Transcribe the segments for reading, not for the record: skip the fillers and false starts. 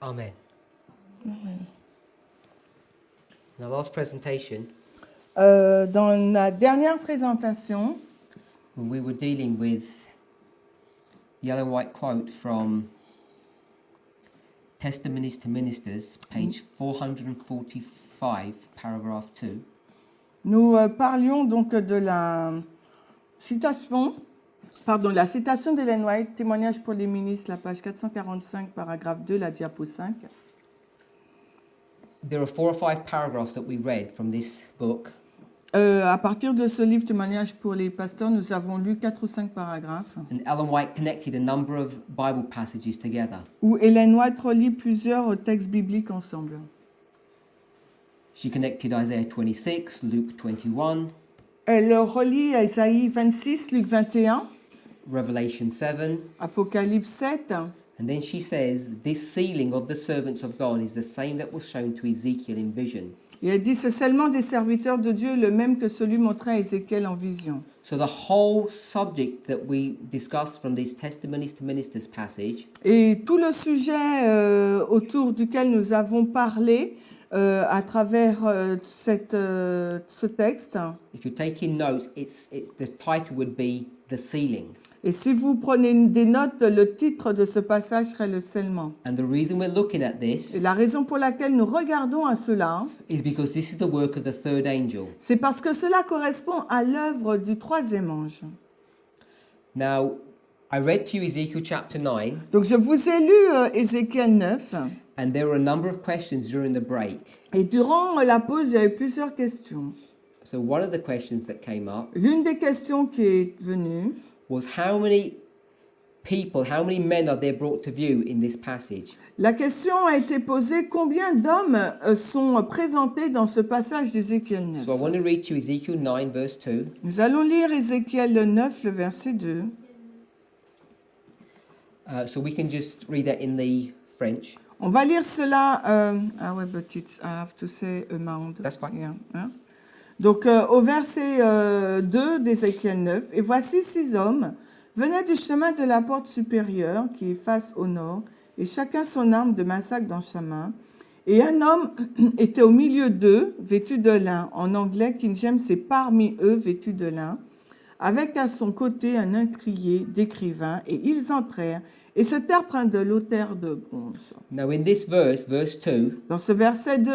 Amen. In the last presentation, Dans la dernière présentation, when we were dealing with the Ellen White quote from Testimonies to Ministers, page 445, paragraph 2, nous parlions donc de la citation d'Ellen White, témoignage pour les ministres, la page 445, paragraphe 2, la diapo 5. there are 4 or 5 paragraphs that we read from this book, À partir de ce livre, témoignage pour les pasteurs, nous avons lu 4 ou 5 paragraphes and Ellen White connected a number of Bible passages together. où Ellen White relie plusieurs textes bibliques ensemble. She connected Isaiah 26, Luke 21, Elle relie Isaïe 26, Luc 21, Revelation 7, Apocalypse 7. and then she says, this sealing of the servants of God is the same that was shown to Ezekiel in vision. Et elle dit, c'est seulement des serviteurs de Dieu, le même que celui montré à Ézéchiel en vision. So the whole subject that we discussed from this Testimonies to Ministers passage Et tout le sujet autour duquel nous avons parlé à travers ce texte, if you're taking notes, the title would be The Sealing. et si vous prenez des notes, le titre de ce passage serait le scellement. And the reason we're looking at Et this la raison pour laquelle nous regardons à cela, is because this is the work of the third angel. c'est parce que cela correspond à l'œuvre du troisième ange. Now, I read to you Ezekiel chapter 9, Donc je vous ai lu Ézéchiel 9, and there were a number of questions during the break. et durant la pause, j'avais plusieurs questions. So one of the questions that came up L'une des questions qui est venue, was how many men are there brought to view in this passage? la question a été posée, combien d'hommes sont présentés dans ce passage d'Ézéchiel 9? So I want to read to you Ezekiel 9 verse 2. Nous allons lire Ézéchiel 9, le verset 2. So we can just read that in the French. On va lire cela. But I have to say amount. That's fine. Yeah, hein. Donc, au verset 2 d'Ézéchiel 9, « Et voici 6 hommes venaient du chemin de la porte supérieure qui est face au nord, et chacun son arme de massacre dans sa main. Et un homme était au milieu d'eux, vêtu de lin. En anglais, King James, c'est parmi eux, vêtu de lin, avec à son côté un incrier d'écrivain, et ils entrèrent et se tinrent près de l'autel de bronze. » Now in this verse 2, Dans ce verset 2,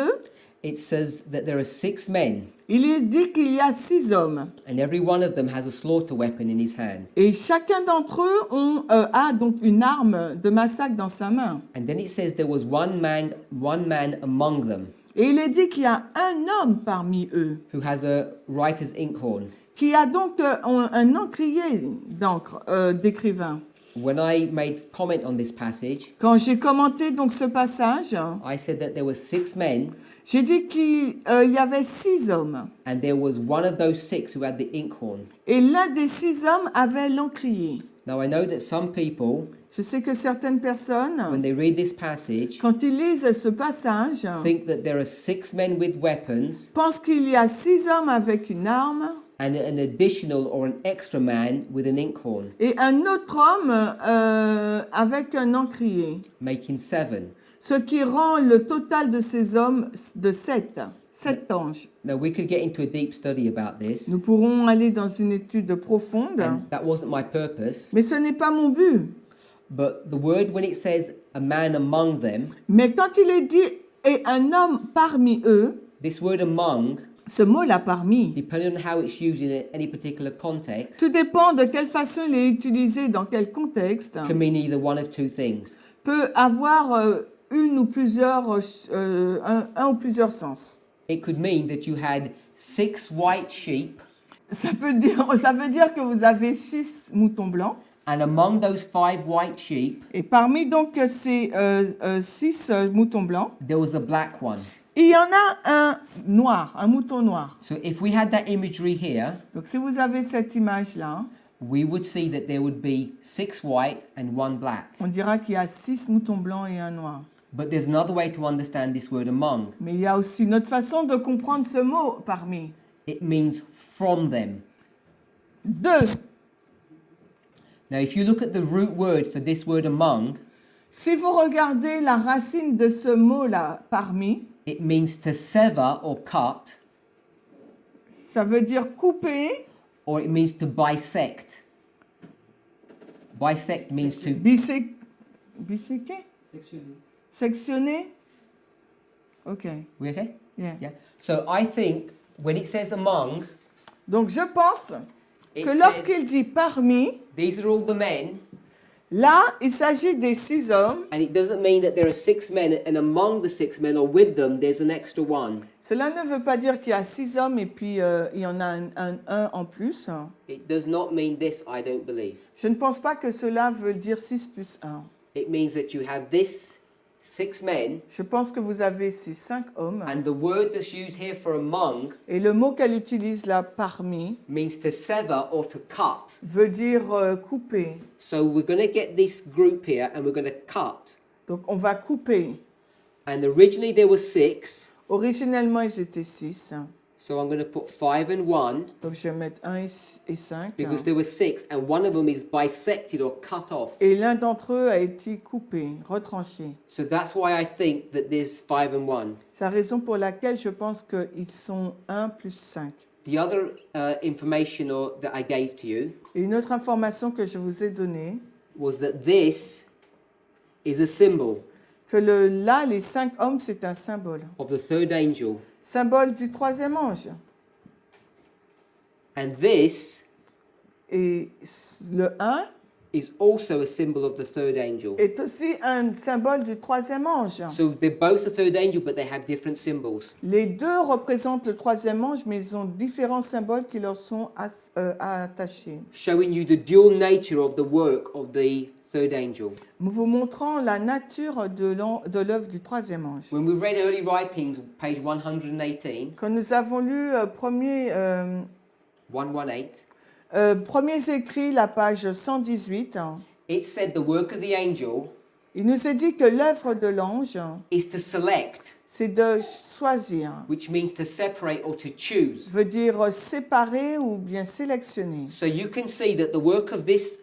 it says that there are 6 men, il est dit qu'il y a 6 hommes. and every one of them has a slaughter weapon in his hand. Et chacun d'entre eux a donc une arme de massacre dans sa main. And then it says there was one man among them Et il est dit qu'il y a un homme parmi eux, who has a writer's inkhorn. qui a donc un encrier d'encre, d'écrivain. When I made comment on this passage, Quand j'ai commenté donc ce passage, I said that there were 6 men, j'ai dit qu'il y avait 6 hommes. and there was one of those 6 who had the inkhorn. Et l'un des 6 hommes avait l'encrier. Now I know that some people, Je sais que certaines personnes, when they read this passage, quand ils lisent ce passage, think that there are 6 men with weapons pensent qu'il y a 6 hommes avec une arme and an additional or an extra man with an inkhorn, et un autre homme avec un encrier. making 7. Ce qui rend le total de ces hommes de 7 anges. Now we could get into a deep study about this, Nous pourrons aller dans une étude profonde, and that wasn't my purpose. mais ce n'est pas mon but. But the word, when it says a man among them, Mais quand il est dit « et un homme parmi eux », this word among, ce mot-là « parmi », depending on how it's used in any particular context, tout dépend de quelle façon il est utilisé, dans quel contexte, can mean either one of two things. peut avoir une ou plusieurs, un ou plusieurs sens. It could mean that you had 6 white sheep, Ça veut dire que vous avez 6 moutons blancs. and among those 5 white sheep, Et parmi donc ces 6 moutons blancs, there was a black one. il y en a un noir, un mouton noir. So if we had that imagery here, Donc si vous avez cette image-là, we would see that there would be 6 white and 1 black. on dira qu'il y a 6 moutons blancs et un noir. But there's another way to understand this word among. Mais il y a aussi une autre façon de comprendre ce mot parmi. It means from them. Deux. Now, if you look at the root word for this word among, Si vous regardez la racine de ce mot-là, parmi, it means to sever or cut, ça veut dire couper. or it means to bisect. Bisect means to Biséquer? Sectionner? Ok. we okay? Yeah. Yeah. So I think when it says among, Donc je pense it que lorsqu'il says dit parmi, these are all the men, là, il s'agit des 6 hommes. and it doesn't mean that there are 6 men, and among the 6 men or with them there's an extra one. Cela ne veut pas dire qu'il y a 6 hommes et puis il y en a un en plus. It does not mean this, I don't believe. Je ne pense pas que cela veut dire 6 plus 1. It means that you have this 6 men, Je pense que vous avez ces 5 hommes. and the word that's used here for among Et le mot qu'elle utilise là, parmi, means to sever or to cut. veut dire couper. So we're going to get this group here and we're going to cut. Donc on va couper. And originally there were 6, Originellement, ils étaient 6. so I'm going to put 5 and 1 Donc je vais mettre 1 et 5. because there were 6, and one of them is bisected or cut off. Et l'un d'entre eux a été coupé, retranché. So that's why I think that there's 5 and 1. C'est la raison pour laquelle je pense qu'ils sont 1 plus 5. The other information that I gave to you Et une autre information que je vous ai donnée, was that this is a symbol que là, les 5 hommes, c'est un symbole. of the third angel. Symbole du 3e ange. And this Et le 1 is also a symbol of the third angel. est aussi un symbole du 3e ange. So they're both the third angel, but they have different symbols. Les deux représentent le 3e ange, mais ils ont différents symboles qui leur sont attachés. Showing you the dual nature of the work of the third angel. Vous montrant la nature de l'œuvre du 3e ange. When we read early writings, page 118, Quand nous avons lu premiers 118, écrits, la page 118, it said the work of the angel il nous est dit que l'œuvre de l'ange, is to select, c'est de choisir, which means to separate or to choose. veut dire séparer ou bien sélectionner. So you can see that the work of this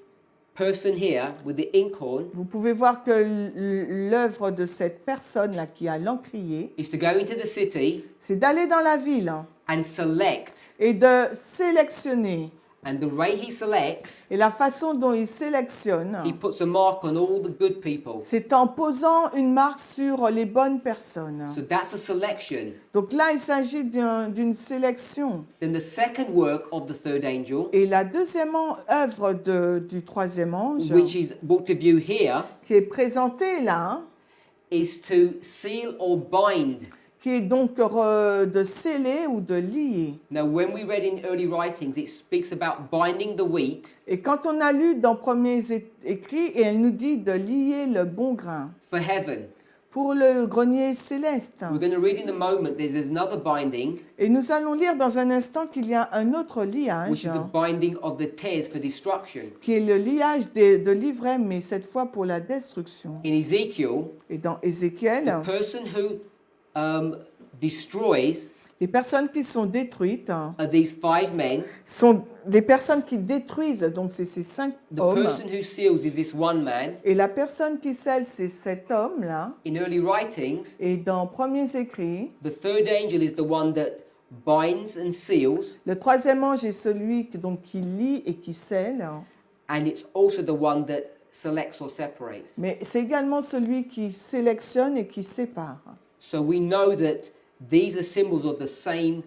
person here with the inkhorn Vous pouvez voir que l'œuvre de cette personne-là qui a l'encrier, is to go into the city c'est d'aller dans la ville and select. et de sélectionner. And the way he selects, Et la façon dont il sélectionne, he puts a mark on all the good people. c'est en posant une marque sur les bonnes personnes. So that's a selection. Donc là, il s'agit d'une sélection. Then the second work of the third angel, Et la deuxième œuvre du 3e ange, which is brought to view here, qui est présentée là, is to seal or bind. qui est donc de sceller ou de lier. Now, when we read in early writings, it speaks about binding the wheat Et quand on a lu dans premiers écrits, et elle nous dit de lier le bon grain for heaven. pour le grenier céleste. We're going to read in a moment, there's another binding, Et nous allons lire dans un instant qu'il y a un autre which liage, is the binding of the tares for destruction. qui est le liage de l'ivraie, mais cette fois pour la destruction. In Ezekiel, Et dans Ézéchiel, the person who destroys les personnes qui sont détruites are these 5 men. sont des personnes qui détruisent, donc c'est ces 5 The hommes. person who seals is this one man. Et la personne qui scelle, c'est cet homme-là. In early writings, Et dans premiers écrits, the third angel is the one that binds and seals, le 3e ange est celui qui lie et qui scelle, and it's also the one that selects or separates. mais c'est également celui qui sélectionne et qui sépare. So we know that these are symbols of the same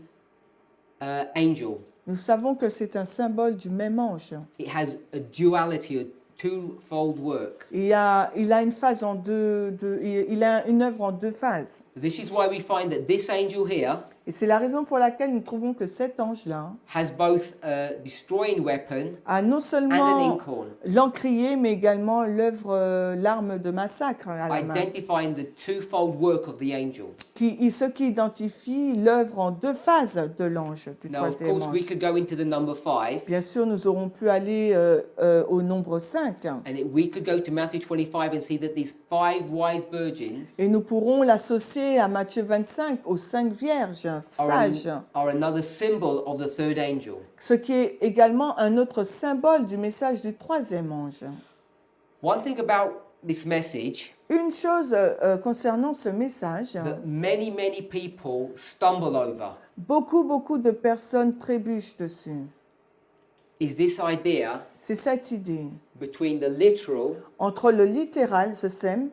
angel. Nous savons que c'est un symbole du même ange. It has a duality, a twofold work. Il a une phase il a une œuvre en 2 phases. This is why we find that this angel here Et c'est la raison pour laquelle nous trouvons que cet ange-là has both a destroying weapon a non and an seulement inkhorn, l'encrier, mais également l'arme de massacre à la main. identifying the twofold work of the angel. Ce qui identifie l'œuvre en 2 phases de l'ange, du Now, of 3e course, we ange. could go into the number 5, Bien sûr, nous aurons pu aller au nombre 5. and we could go to Matthew 25 and see that these 5 wise virgins Et nous pourrons l'associer à Matthieu 25, aux 5 vierges sages. are another symbol of the third angel. Ce qui est également un autre symbole du message du 3e ange. One thing about this message Une chose concernant ce message, that many, many people stumble over beaucoup de personnes trébuchent dessus. is this idea C'est cette idée. between the literal Entre le littéral, ce sème,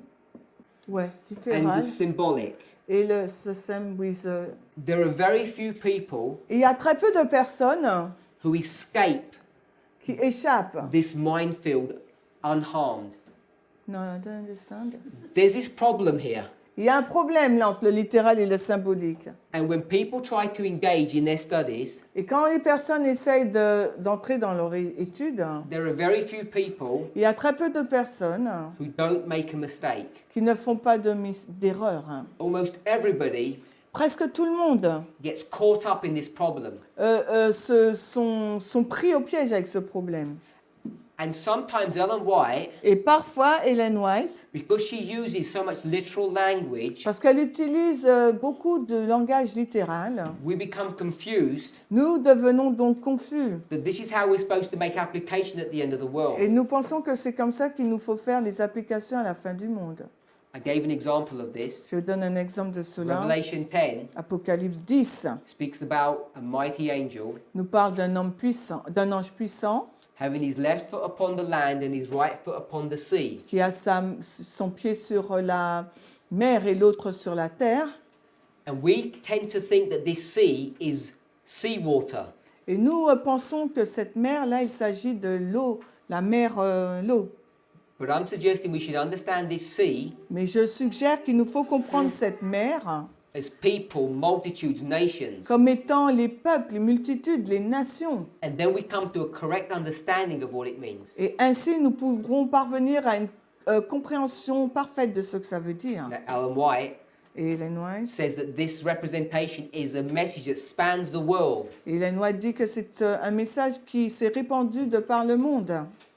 ouais, and littéral, the symbolic. et le ce sème with. There are very few people Il y a très peu de personnes who escape qui échappent. this minefield unharmed. Non, I don't understand. There's this problem here. Il y a un problème là entre le littéral et le symbolique. And when people try to engage in their studies, Et quand les personnes essayent d'entrer dans leur étude, there are very few people il y a très peu de personnes who don't make a mistake. qui ne font pas d'erreur. Almost everybody Presque tout le monde gets caught up in this problem. sont pris au piège avec ce problème. And sometimes Ellen White, Et parfois, Ellen White, because she uses so much literal language, parce qu'elle utilise beaucoup de langage littéral, we become confused nous devenons donc confus. that this is how we're supposed to make application at the end of the Et world. nous pensons que c'est comme ça qu'il nous faut faire les applications à la fin du monde. I gave an example of this. Je donne un exemple de cela. Revelation 10 Apocalypse 10 speaks about a mighty angel nous parle d'un homme puissant, d'un ange puissant having his left foot upon the land and his right foot upon the sea. qui a son pied sur la mer et l'autre sur la terre. And we tend to think that this sea is seawater. Et nous pensons que cette mer-là, il s'agit de l'eau, la mer, l'eau. But I'm suggesting we should understand this sea Mais je suggère qu'il nous faut comprendre cette mer as people, multitudes, nations. comme étant les peuples, les multitudes, les nations. And then we come to a correct understanding of what it means. Et ainsi, nous pourrons parvenir à une compréhension parfaite de ce que ça veut dire. Now, Ellen White Et Ellen White, says that this representation is a message that spans the world. Ellen White dit que c'est un message qui s'est répandu de par le monde.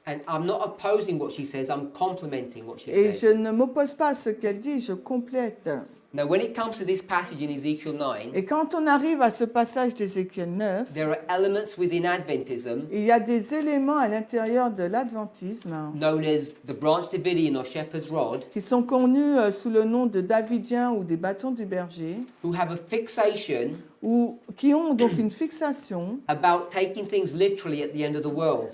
And I'm not opposing what she says, I'm complementing what she Et je says. ne m'oppose pas à ce qu'elle dit, je complète. Now, when it comes to this passage in Ezekiel 9, Et quand on arrive à ce passage d'Ézéchiel 9, there are elements within Adventism il y a des éléments à l'intérieur de l'adventisme known as the branch Davidian or shepherd's rod qui sont connus sous le nom de Davidiens ou des bâtons du berger, who have a fixation ou qui ont donc une fixation about taking things literally at the end of the world.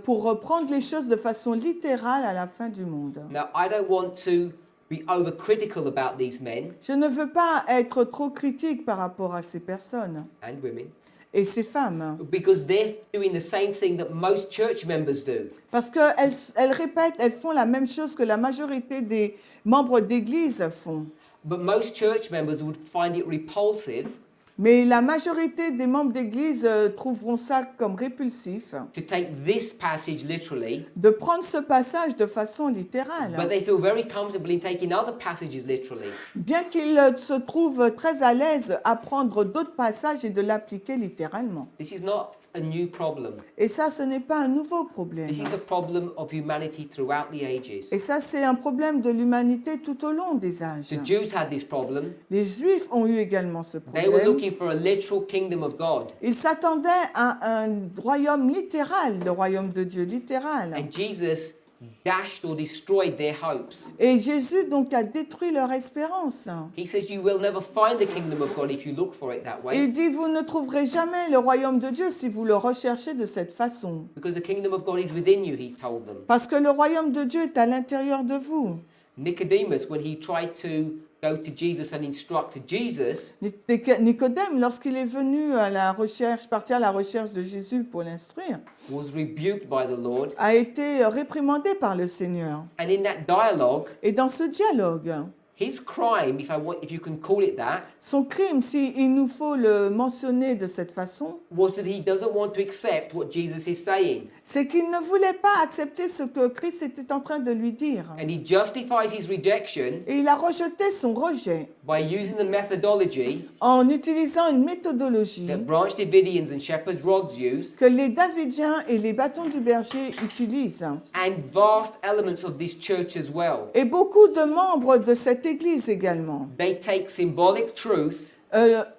pour prendre les choses de façon littérale à la fin du monde. Now, I don't want to be overcritical about these men Je ne veux pas être trop critique par rapport à ces personnes and women et ces femmes, because they're doing the same thing that most church members do. parce qu'elles répètent, elles font la même chose que la majorité des membres d'église font. But most church members would find it repulsive Mais la majorité des membres d'église trouveront ça comme répulsif, to take this passage literally, de prendre ce passage de façon littérale, but they feel very comfortable in taking other passages literally. bien qu'ils se trouvent très à l'aise à prendre d'autres passages et de l'appliquer littéralement. This is not a new problem. Et ça, ce n'est pas un nouveau problème. This is a problem of humanity throughout the ages. Et ça, c'est un problème de l'humanité tout au long des âges. The Jews had this problem. Les Juifs ont eu également ce They were problème. looking for a literal kingdom of God. Ils s'attendaient à un royaume littéral, le royaume de Dieu littéral. And Jesus dashed or destroyed their hopes. Et Jésus donc a détruit leur espérance. He says you will never find the kingdom of God if you look for it that way, Il dit, vous ne trouverez jamais le royaume de Dieu si vous le recherchez de cette façon. because the kingdom of God is within you, he's told them. Parce que le royaume de Dieu est à l'intérieur de vous. Nicodemus, when he tried to go to Jesus and instruct Jesus, Nicodème, lorsqu'il est venu à la recherche, partir à la recherche de Jésus pour l'instruire, was rebuked by the Lord. a été réprimandé par le Seigneur. And in that dialogue, Et dans ce dialogue, his crime, if you can call it that, son crime, s'il nous faut le mentionner de cette façon, was that he doesn't want to accept what Jesus is saying. c'est qu'il ne voulait pas accepter ce que Christ était en train de lui dire. And he justifies his rejection Et il a rejeté son rejet by using the methodology en utilisant une méthodologie that Branch Davidians and Shepherd's Rods use, que les Davidiens et les bâtons du berger utilisent. and vast elements of this church as well. Et beaucoup de membres de cette église également They take symbolic truth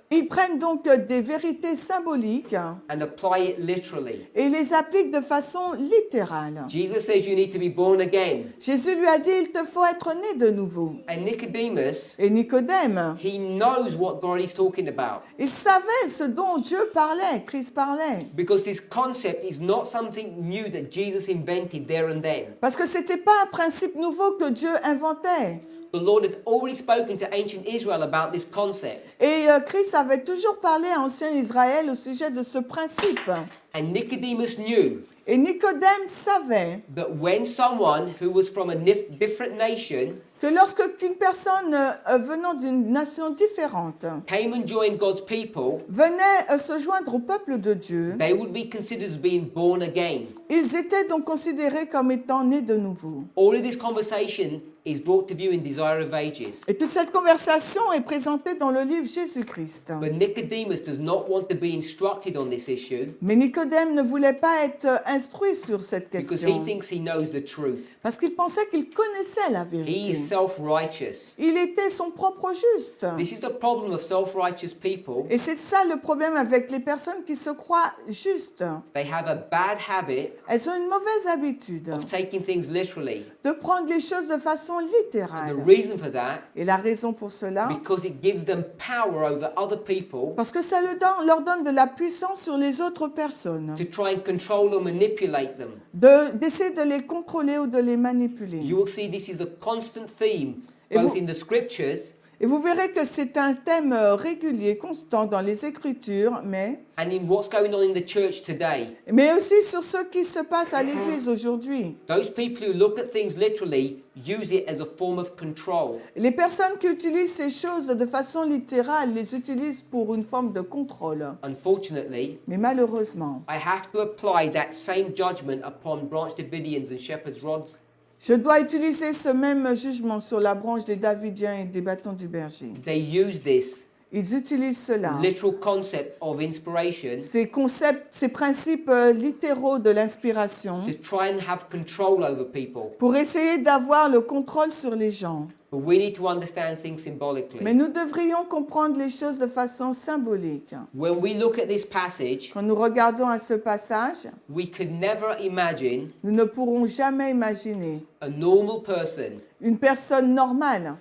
Ils prennent donc des vérités symboliques and apply it literally. et les appliquent de façon littérale. Jesus says you need to be born again. Jésus lui a dit, il te faut être né de nouveau. And Nicodemus, Et Nicodème, he knows what God is talking about. il savait ce dont Dieu parlait, Christ parlait. Because this concept is not something new that Jesus invented there and then. Parce que ce n'était pas un principe nouveau que Dieu inventait. The Lord had already spoken to ancient Israel about this concept. Et Christ avait toujours parlé à ancien Israël au sujet de ce principe. And Nicodemus knew Et Nicodème savait that when someone who was from a different nation que lorsque une personne venant d'une nation différente came and joined God's people, venait se joindre au peuple de Dieu, they would be considered as being born again. ils étaient donc considérés comme étant nés de nouveau. All of this conversation is brought to view in Desire of Ages. Et toute cette conversation est présentée dans le livre Jésus-Christ. But Nicodemus does not want to be instructed on this issue Mais Nicodème ne voulait pas être instruit sur cette because he question thinks he knows the truth. parce qu'il pensait qu'il connaissait la He vérité. is self-righteous. Il était son propre juste. This is the problem of self-righteous people. Et c'est ça le problème avec les personnes qui se croient justes. They have a bad habit Elles ont une mauvaise habitude of taking things literally. de prendre les choses de façon And littérale. the reason for that, Et la raison pour cela, because it gives them power over other people parce que ça leur donne de la puissance sur les autres personnes, to try and control or manipulate them. d'essayer de les contrôler ou de les manipuler. You will see this is a constant theme, Et both vous- in the scriptures Et vous verrez que c'est un thème régulier, constant dans les Écritures, mais and in what's going on in the church today. aussi sur ce qui se passe à l'Église aujourd'hui. Those people who look at things literally use it as a form of control. Les personnes qui utilisent ces choses de façon littérale les utilisent pour une forme de contrôle. Unfortunately, Mais malheureusement, I have to apply that same judgment upon Branch Davidians and Shepherd's Rods. je dois utiliser ce même jugement sur la branche des Davidiens et des bâtons du berger. They use this Ils utilisent cela, literal concept of inspiration ces concepts, ces principes littéraux de l'inspiration, to try and have control over people. pour essayer d'avoir le contrôle sur les gens. But we need to understand things symbolically. Mais nous devrions comprendre les choses de façon symbolique. When we look at this passage, Quand nous regardons à ce passage, we could never imagine nous ne pourrons jamais imaginer a normal person une personne normale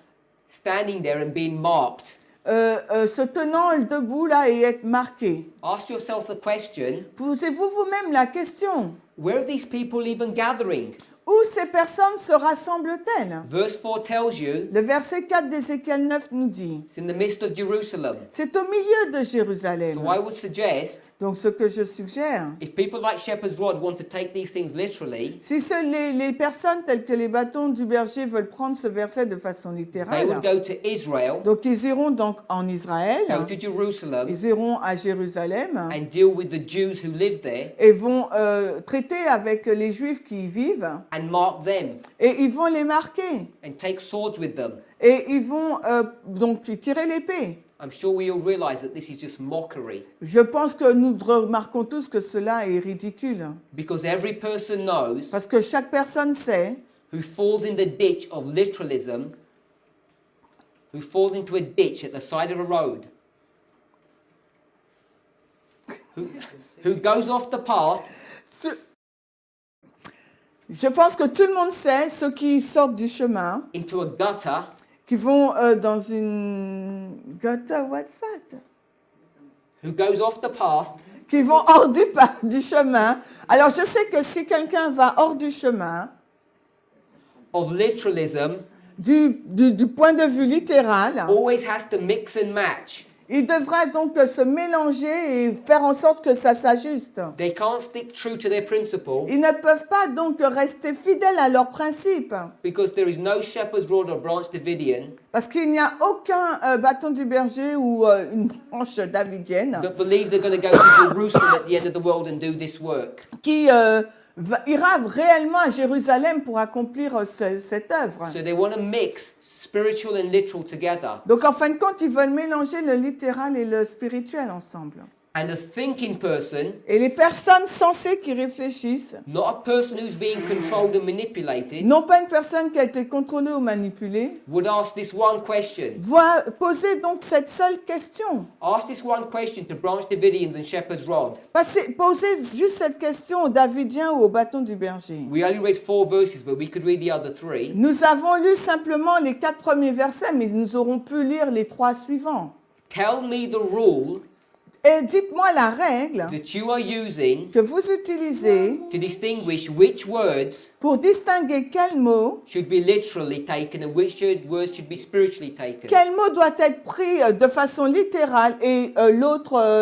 standing there and being marked. se tenant debout là et être marquée. Ask yourself the question, Posez-vous vous-même la question, where are these people even gathering? où ces personnes se rassemblent-elles? Verse 4 tells you Le verset 4 d'Ézéchiel 9 nous dit, it's in the midst of Jerusalem. c'est au milieu de Jérusalem. So I would suggest, Donc ce que je suggère, if people like Shepherd's Rod want to take these things literally, si les personnes telles que les bâtons du berger veulent prendre ce verset de façon they littérale, would go to Israel, donc ils iront donc en Israël, go to Jerusalem, ils iront à Jérusalem and deal with the Jews who live there et vont traiter avec les Juifs qui y vivent and mark them et ils vont les marquer and take swords with them. et ils vont donc tirer l'épée. I'm sure we all realize that this is just mockery Je pense que nous remarquons tous que cela est ridicule because every person knows parce que chaque personne sait who falls in the ditch of literalism, who falls into a ditch at the side of a road, who goes off the path. Je pense que tout le monde sait, ceux qui sortent du chemin, Into a gutter, qui vont dans une gutter, what's that? who goes off the path, Qui vont hors du chemin. Alors je sais que si quelqu'un va hors du chemin, of literalism, du point de vue littéral, always has to mix and match. il devra donc se mélanger et faire en sorte que ça s'ajuste. They can't stick true to their principle Ils ne peuvent pas donc rester fidèles à leurs principes because there is no Shepherd's Rod or Branch Davidian parce qu'il n'y a aucun bâton du berger ou une branche davidienne that believes they're going to go to Jerusalem at the end of the world and do this work. qui ira réellement à Jérusalem pour accomplir cette œuvre. So they want to mix spiritual and literal together. Donc en fin de compte, ils veulent mélanger le littéral et le spirituel ensemble. And a thinking person, Et les personnes sensées qui réfléchissent, not a person who's being controlled and manipulated, non pas une personne qui a été contrôlée ou manipulée, would ask this one question. va poser donc cette seule question. Ask this one question to Branch Davidians and Shepherd's Rod. Posez juste cette question aux Davidiens ou au bâton du berger. We only read 4 verses, but we could read the other 3. Nous avons lu simplement les 4 premiers versets, mais nous aurons pu lire les 3 suivants. Tell me the rule Et dites-moi la règle that you are using que vous utilisez to distinguish which words pour distinguer quel mot should be literally taken and which words should be spiritually taken. quel mot doit être pris de façon littérale et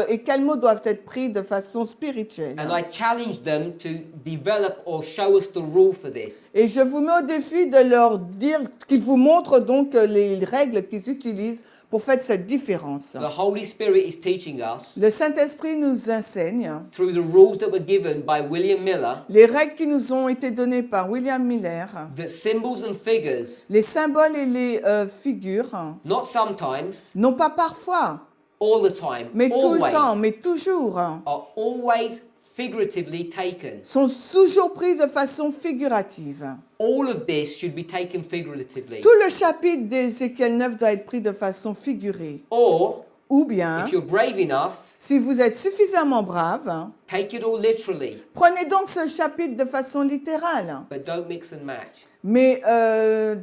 et quels mots doivent être pris de façon spirituelle. And I challenge them to develop or show us the rule for this. Et je vous mets au défi de leur dire qu'ils vous montrent donc les règles qu'ils utilisent pour faire cette différence. The Holy Spirit is teaching us Le Saint-Esprit nous enseigne through the rules that were given by William Miller les règles qui nous ont été données par William Miller, that symbols and figures, les symboles et les figures, not sometimes, non pas parfois, all the time, mais tout le temps, always, mais toujours, are always figuratively taken. sont toujours pris de façon figurative. All of this should be taken figuratively. Tout le chapitre d'Ézéchiel 9 doit être pris de façon figurée. Or, Ou bien, if you're brave enough, si vous êtes suffisamment brave, take it all literally, prenez donc ce chapitre de façon littérale. but don't mix and match. Mais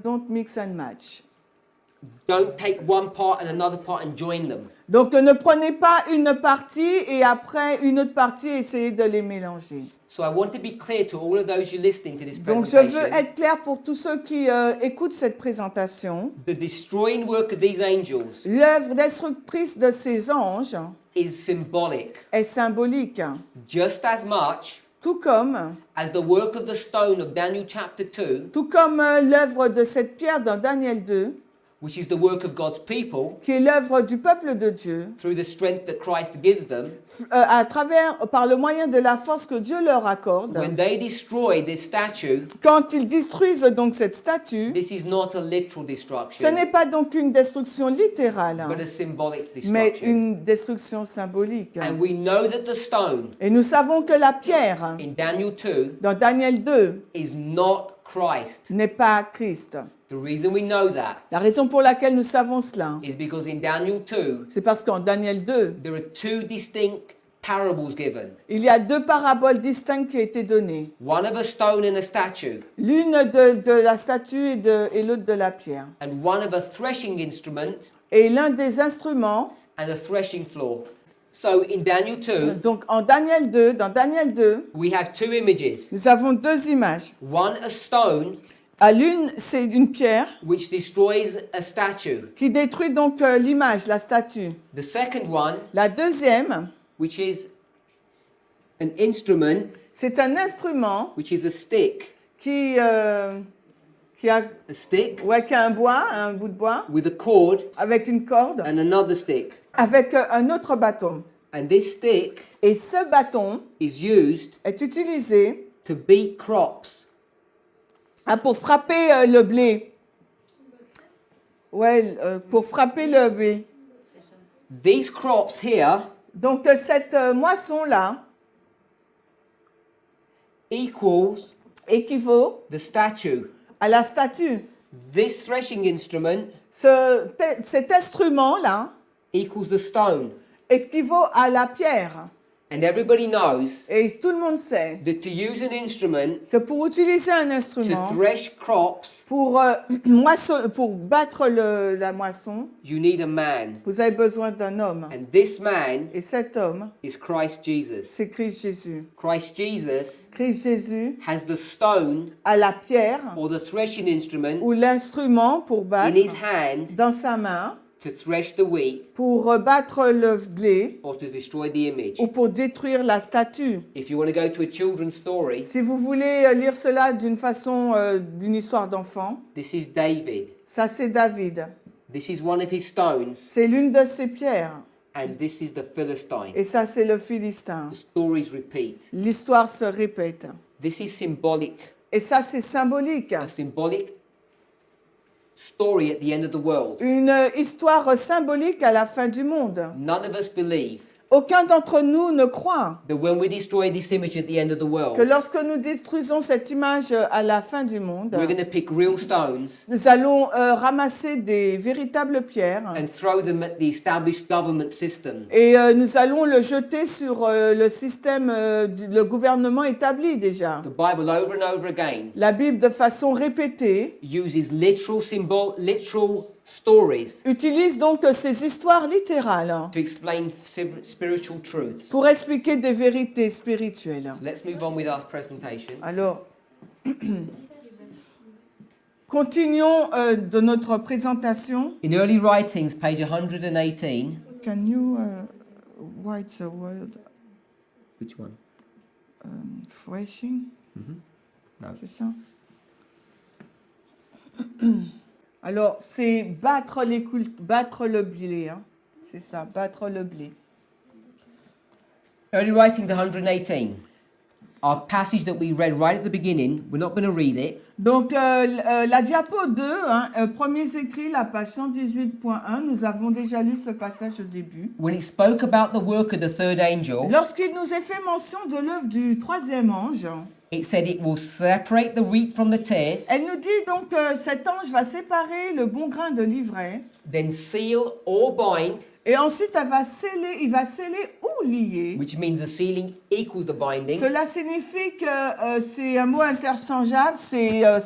don't mix and match. Don't take one part and another part and join them. Donc ne prenez pas une partie et après une autre partie et essayez de les mélanger. So I want to be clear to all of those you listening to this Donc je veux presentation. être clair pour tous ceux qui écoutent cette présentation. The destroying work of these angels L'œuvre destructrice de ces anges is symbolic, est symbolique, just as much tout comme as the work of the stone of Daniel chapter 2, l'œuvre de cette pierre dans Daniel 2, which is the work of God's people, qui est l'œuvre du peuple de Dieu, through the strength that Christ gives them. par le moyen de la force que Dieu leur accorde. When they destroy this statue, Quand ils détruisent donc cette statue, this is not a literal ce destruction, n'est pas donc une destruction littérale, but a symbolic mais destruction. une destruction symbolique. And we know that the stone Et nous savons que la pierre, in Daniel 2 dans Daniel 2, is not Christ. n'est pas Christ. The reason we know that La raison pour laquelle nous savons cela, is because in Daniel 2, c'est parce qu'en Daniel 2, there are 2 distinct parables given. il y a 2 paraboles distinctes qui ont été données. One of a stone and a statue, L'une de la statue et l'autre de la pierre. and one of a threshing instrument Et l'un des instruments, and a threshing floor. So in Daniel 2, donc dans Daniel 2, we have 2 images. nous avons 2 images. One, a stone, À l'une, c'est une pierre which destroys a statue. qui détruit donc l'image, la statue. The second one, La deuxième, which is an instrument, c'est un instrument which is a stick. qui a A stick qui a un bout de bois, with a cord avec une corde, and another stick. avec un autre bâton. And this stick Et ce bâton is used est utilisé to beat crops. pour frapper le blé. Ouais, pour frapper le blé. These crops here Donc cette moisson-là équivaut the statue. à la statue. This threshing instrument Cet instrument-là equals the stone. équivaut à la pierre. And everybody knows Et tout le monde sait that to use an instrument que pour utiliser un to instrument, thresh crops, pour battre la moisson, you need a man. vous avez besoin d'un homme. And this man Et cet homme, is Christ Jesus. c'est Christ Jésus. Christ Jesus Christ Jésus has the stone a la pierre or the threshing instrument ou l'instrument pour in battre his hand dans sa main, to thresh the wheat pour battre le blé or to destroy the image. ou pour détruire la statue. If you want to go to a children's story, Si vous voulez lire cela d'une façon, d'une histoire d'enfant, this is David. ça c'est David. This is one of his stones, C'est l'une de ses pierres. and this is the Philistine. Et ça c'est le Philistin. The stories repeat. L'histoire se répète. This is symbolic. Et ça c'est symbolique. A symbolic story at the end of the world. Une histoire symbolique à la fin du monde. None of us believe aucun d'entre nous ne croit that when we destroy this image at the end of the que world, lorsque nous détruisons cette image à la fin du monde, we're going to pick real stones nous allons ramasser des véritables pierres and throw them at the established government system. et nous allons le jeter sur le système, le gouvernement établi déjà. The Bible, over and over again, La Bible, de façon répétée, uses literal stories utilise donc ces histoires littérales to explain spiritual truths. pour expliquer des vérités spirituelles. So let's move on with our presentation. Alors, continuons de notre présentation. In Early Writings, page 118. Can you write the word Which one? threshing? No. C'est ça? Alors, c'est battre le blé. Hein. C'est ça, battre le blé. Early Writings 118. Our passage that we read right at the beginning, we're not going to read it. Donc, la diapo 2, premiers écrits, la page 118.1, nous avons déjà lu ce passage au début. When it spoke about the work of the third angel, Lorsqu'il nous est fait mention de l'œuvre du troisième ange, it said it will separate the wheat from the tares, elle nous dit donc que cet ange va séparer le bon grain de l'ivraie, then seal or bind, et ensuite il va sceller ou lier. which means the sealing equals the binding. Cela signifie que c'est un mot interchangeable,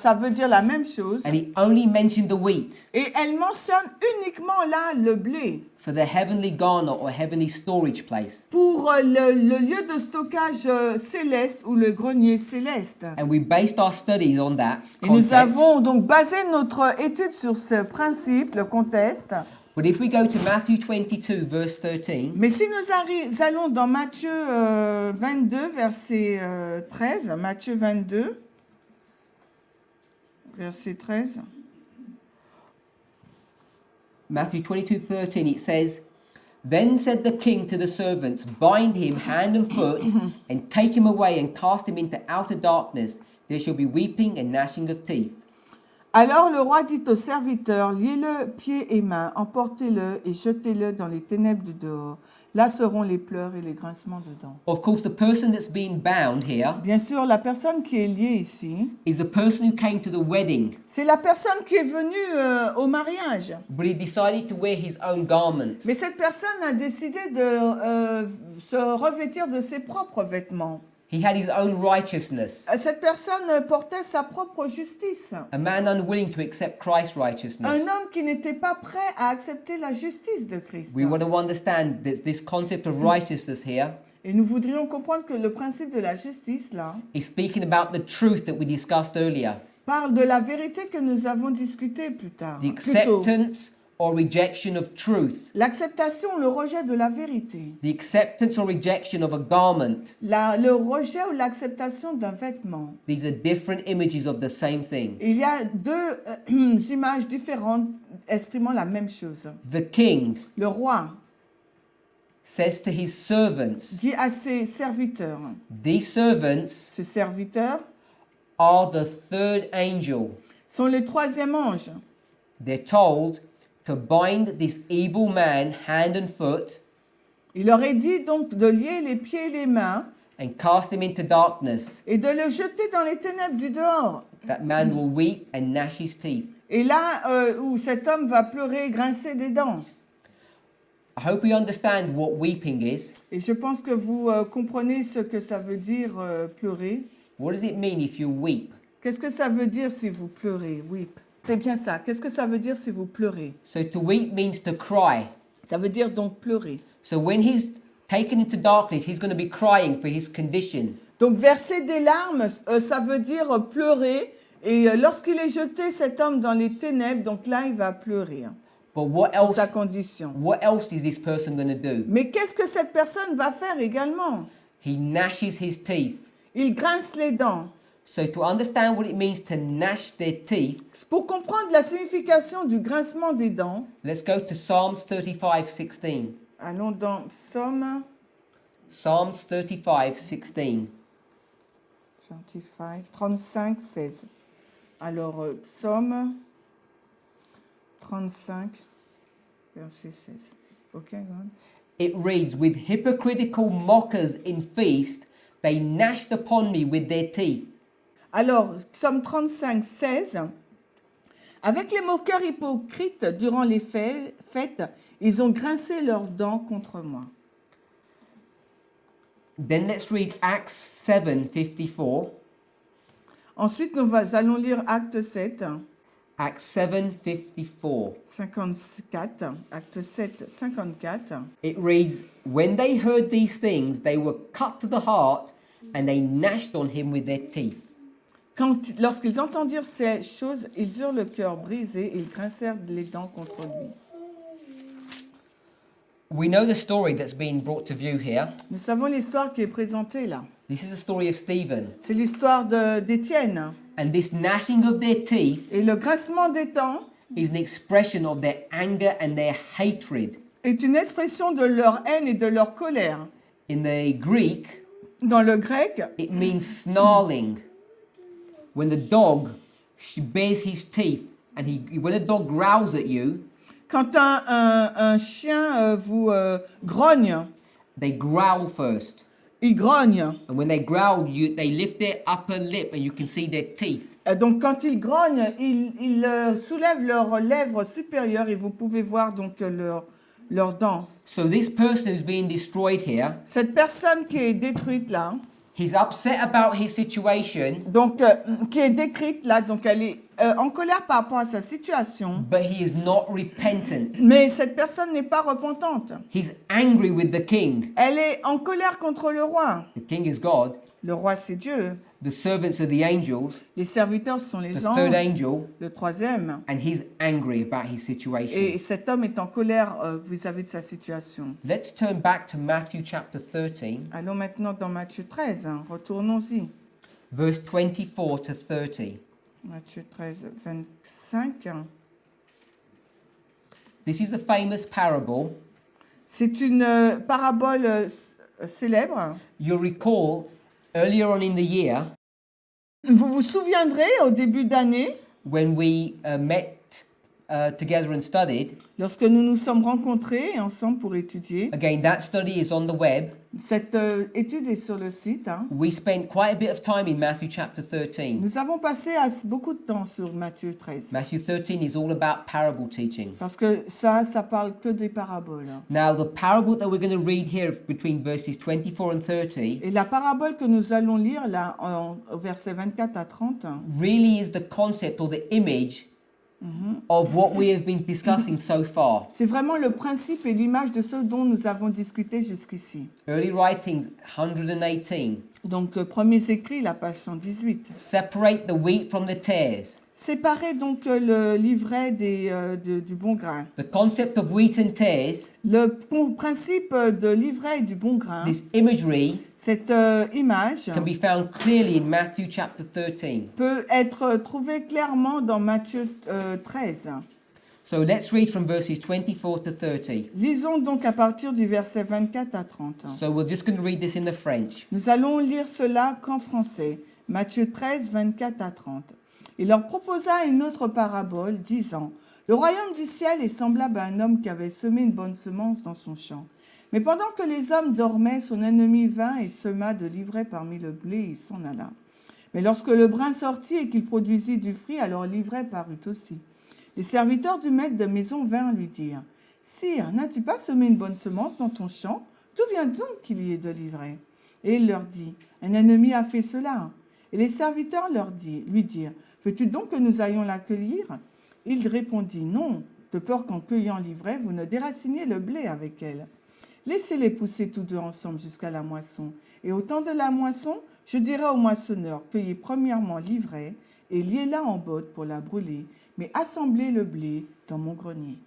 ça veut dire la même chose. And it only mentioned the wheat Et elle mentionne uniquement là le blé for the heavenly garner or heavenly storage place. pour le lieu de stockage céleste ou le grenier céleste. And we based our studies on that Et nous concept. avons donc basé notre étude sur ce principe, le contexte. But if we go to Matthew 22, verse 13, Mais si nous allons dans Matthieu 22, verset 13, Matthieu 22, verset 13. Matthew 22:13, it says, Then said the king to the servants, Bind him hand and foot, and take him away and cast him into outer darkness. There shall be weeping and gnashing of teeth. Alors le roi dit aux serviteurs, liez-le pieds et mains, emportez-le et jetez-le dans les ténèbres du dehors. Là seront les pleurs et les grincements de dents. Of course, the person that's being bound here Bien sûr, la personne qui est liée ici, is the person who came to the wedding, c'est la personne qui est venue au mariage. but he decided to wear his own garments. Mais cette personne a décidé de se revêtir de ses propres vêtements. He had his own righteousness. Cette personne portait sa propre justice. A man unwilling to accept Christ's Un righteousness. homme qui n'était pas prêt à accepter la justice de Christ. We want to understand that this concept of righteousness here Et nous voudrions comprendre que le principe de la justice, là, is speaking about the truth that we discussed earlier. parle de la vérité que nous avons discutée plus tard. The Plutôt, acceptance or rejection of truth. l'acceptation, le rejet de la vérité. The acceptance or rejection of a garment. Le rejet ou l'acceptation d'un vêtement. These are different images of the same thing. Il y a deux images différentes exprimant la même chose. The king Le roi says to his servants, dit à ses serviteurs, these servants ces serviteurs are the third angel. sont les troisième anges. They're told to bind this evil man hand and foot Il leur est dit donc de lier les pieds et les mains and cast him into darkness. et de le jeter dans les ténèbres du dehors. That man will weep and gnash his teeth. Et là où cet homme va pleurer et grincer des dents. I hope we understand what weeping is. Et je pense que vous comprenez ce que ça veut dire pleurer. What does it mean if you weep? Qu'est-ce que ça veut dire si vous pleurez? Weep. C'est bien ça. Qu'est-ce que ça veut dire si vous pleurez? So to weep means to cry. Ça veut dire donc pleurer. So when he's taken into darkness, he's going to be crying for his condition. Donc verser des larmes, ça veut dire pleurer. Et lorsqu'il est jeté, cet homme, dans les ténèbres, donc là, il va pleurer But what pour else? sa condition. What else is this person going to do? Mais qu'est-ce que cette personne va faire également? He gnashes his teeth. Il grince les dents. So to understand what it means to gnash their teeth, Pour comprendre la signification du grincement des dents, let's go to Psalms 35:16. allons dans Psaume Psalms 35:16. 35, 16. Alors, Psaume 35, verset 16. Ok, it reads, "With hypocritical mockers in feast, they gnashed upon me with their teeth." Alors, Psaume 35, 16. Avec les moqueurs hypocrites durant les fêtes, ils ont grincé leurs dents contre moi. Then let's read Acts 7:54. Ensuite, nous allons lire Acte 7, Acts 7:54. 54. Acte 7, 54. It reads, "When they heard these things, they were cut to the heart, and they gnashed on him with their teeth." Lorsqu'ils entendirent ces choses, ils eurent le cœur brisé et ils grincèrent les dents contre lui. We know the story that's been brought to view here. Nous savons l'histoire qui est présentée là. This is the story of Stephen. C'est l'histoire d'Étienne. And this gnashing of their teeth Et le grincement des dents is an expression of their anger and their hatred. est une expression de leur haine et de leur colère. In the Greek, Dans le grec, it means snarling. When the dog bares his teeth, and when a dog growls at you, quand un chien vous grogne, they growl first. il grogne. And when they growl, they lift their upper lip, and you can see their teeth. Donc quand ils grognent, ils soulèvent leurs lèvres supérieures et vous pouvez voir donc leurs dents. So this person who's being destroyed here, Cette personne qui est détruite là, he's upset about his situation, donc qui est décrite là, donc elle est en colère par rapport à sa situation, but he is not repentant. mais cette personne n'est pas repentante. He's angry with the king. Elle est en colère contre le roi. The king is God. Le roi c'est Dieu. The servants are the angels, Les serviteurs sont les the third anges. angel, Le troisième. and he's angry about his situation. Et cet homme est en colère vis-à-vis de sa situation. Let's turn back to Matthew chapter 13, Allons maintenant dans Matthieu 13. Retournons-y. verse 24 to 30. Matthieu 13, 25. This is the famous parable. C'est une parabole célèbre. You'll recall earlier on in the year Vous vous souviendrez au début d'année, when we met together and studied. lorsque nous nous sommes rencontrés ensemble pour étudier. Again, that study is on the web. Cette étude est sur le site. We spent quite a bit of time in Matthew chapter 13. Nous avons passé beaucoup de temps sur Matthieu 13. Matthew 13 is all about parable teaching. Parce que ça parle que des paraboles. Now, the parable that we're going to read here between verses 24 and 30 Et la parabole que nous allons lire là, au verset 24 à 30, really is the concept or the image of what we have been discussing so far. c'est vraiment le principe et l'image de ce dont nous avons discuté jusqu'ici. Early writings 118. Donc, premiers écrits, la page 118. Separate the wheat from the tares. Séparer donc le livret du bon grain. The concept of wheat and tares, Le principe de livret et du bon grain, this imagery cette image can be found clearly in Matthew chapter 13. peut être trouvée clairement dans Matthieu 13. So let's read from verses 24 to 30. Lisons donc à partir du verset 24 à 30. So we're just going to read this in the French. Nous allons lire cela qu'en français. Matthieu 13, 24 à 30. Il leur proposa une autre parabole, disant : Le royaume du ciel est semblable à un homme qui avait semé une bonne semence dans son champ. Mais pendant que les hommes dormaient, son ennemi vint et sema de l'ivraie parmi le blé, et il s'en alla. Mais lorsque le brin sortit et qu'il produisit du fruit, alors l'ivraie parut aussi. Les serviteurs du maître de maison vinrent lui dire : Sire, n'as-tu pas semé une bonne semence dans ton champ ? D'où vient donc qu'il y ait de l'ivraie ? Et il leur dit : Un ennemi a fait cela. Et les serviteurs lui dirent : Veux-tu donc que nous allions la cueillir ? Il répondit : Non, de peur qu'en cueillant l'ivraie, vous ne déraciniez le blé avec elle. Laissez-les pousser tous deux ensemble jusqu'à la moisson. Et au temps de la moisson, je dirai au moissonneur : Cueillez premièrement l'ivraie et liez-la en bottes pour la brûler, mais assemblez le blé dans mon grenier.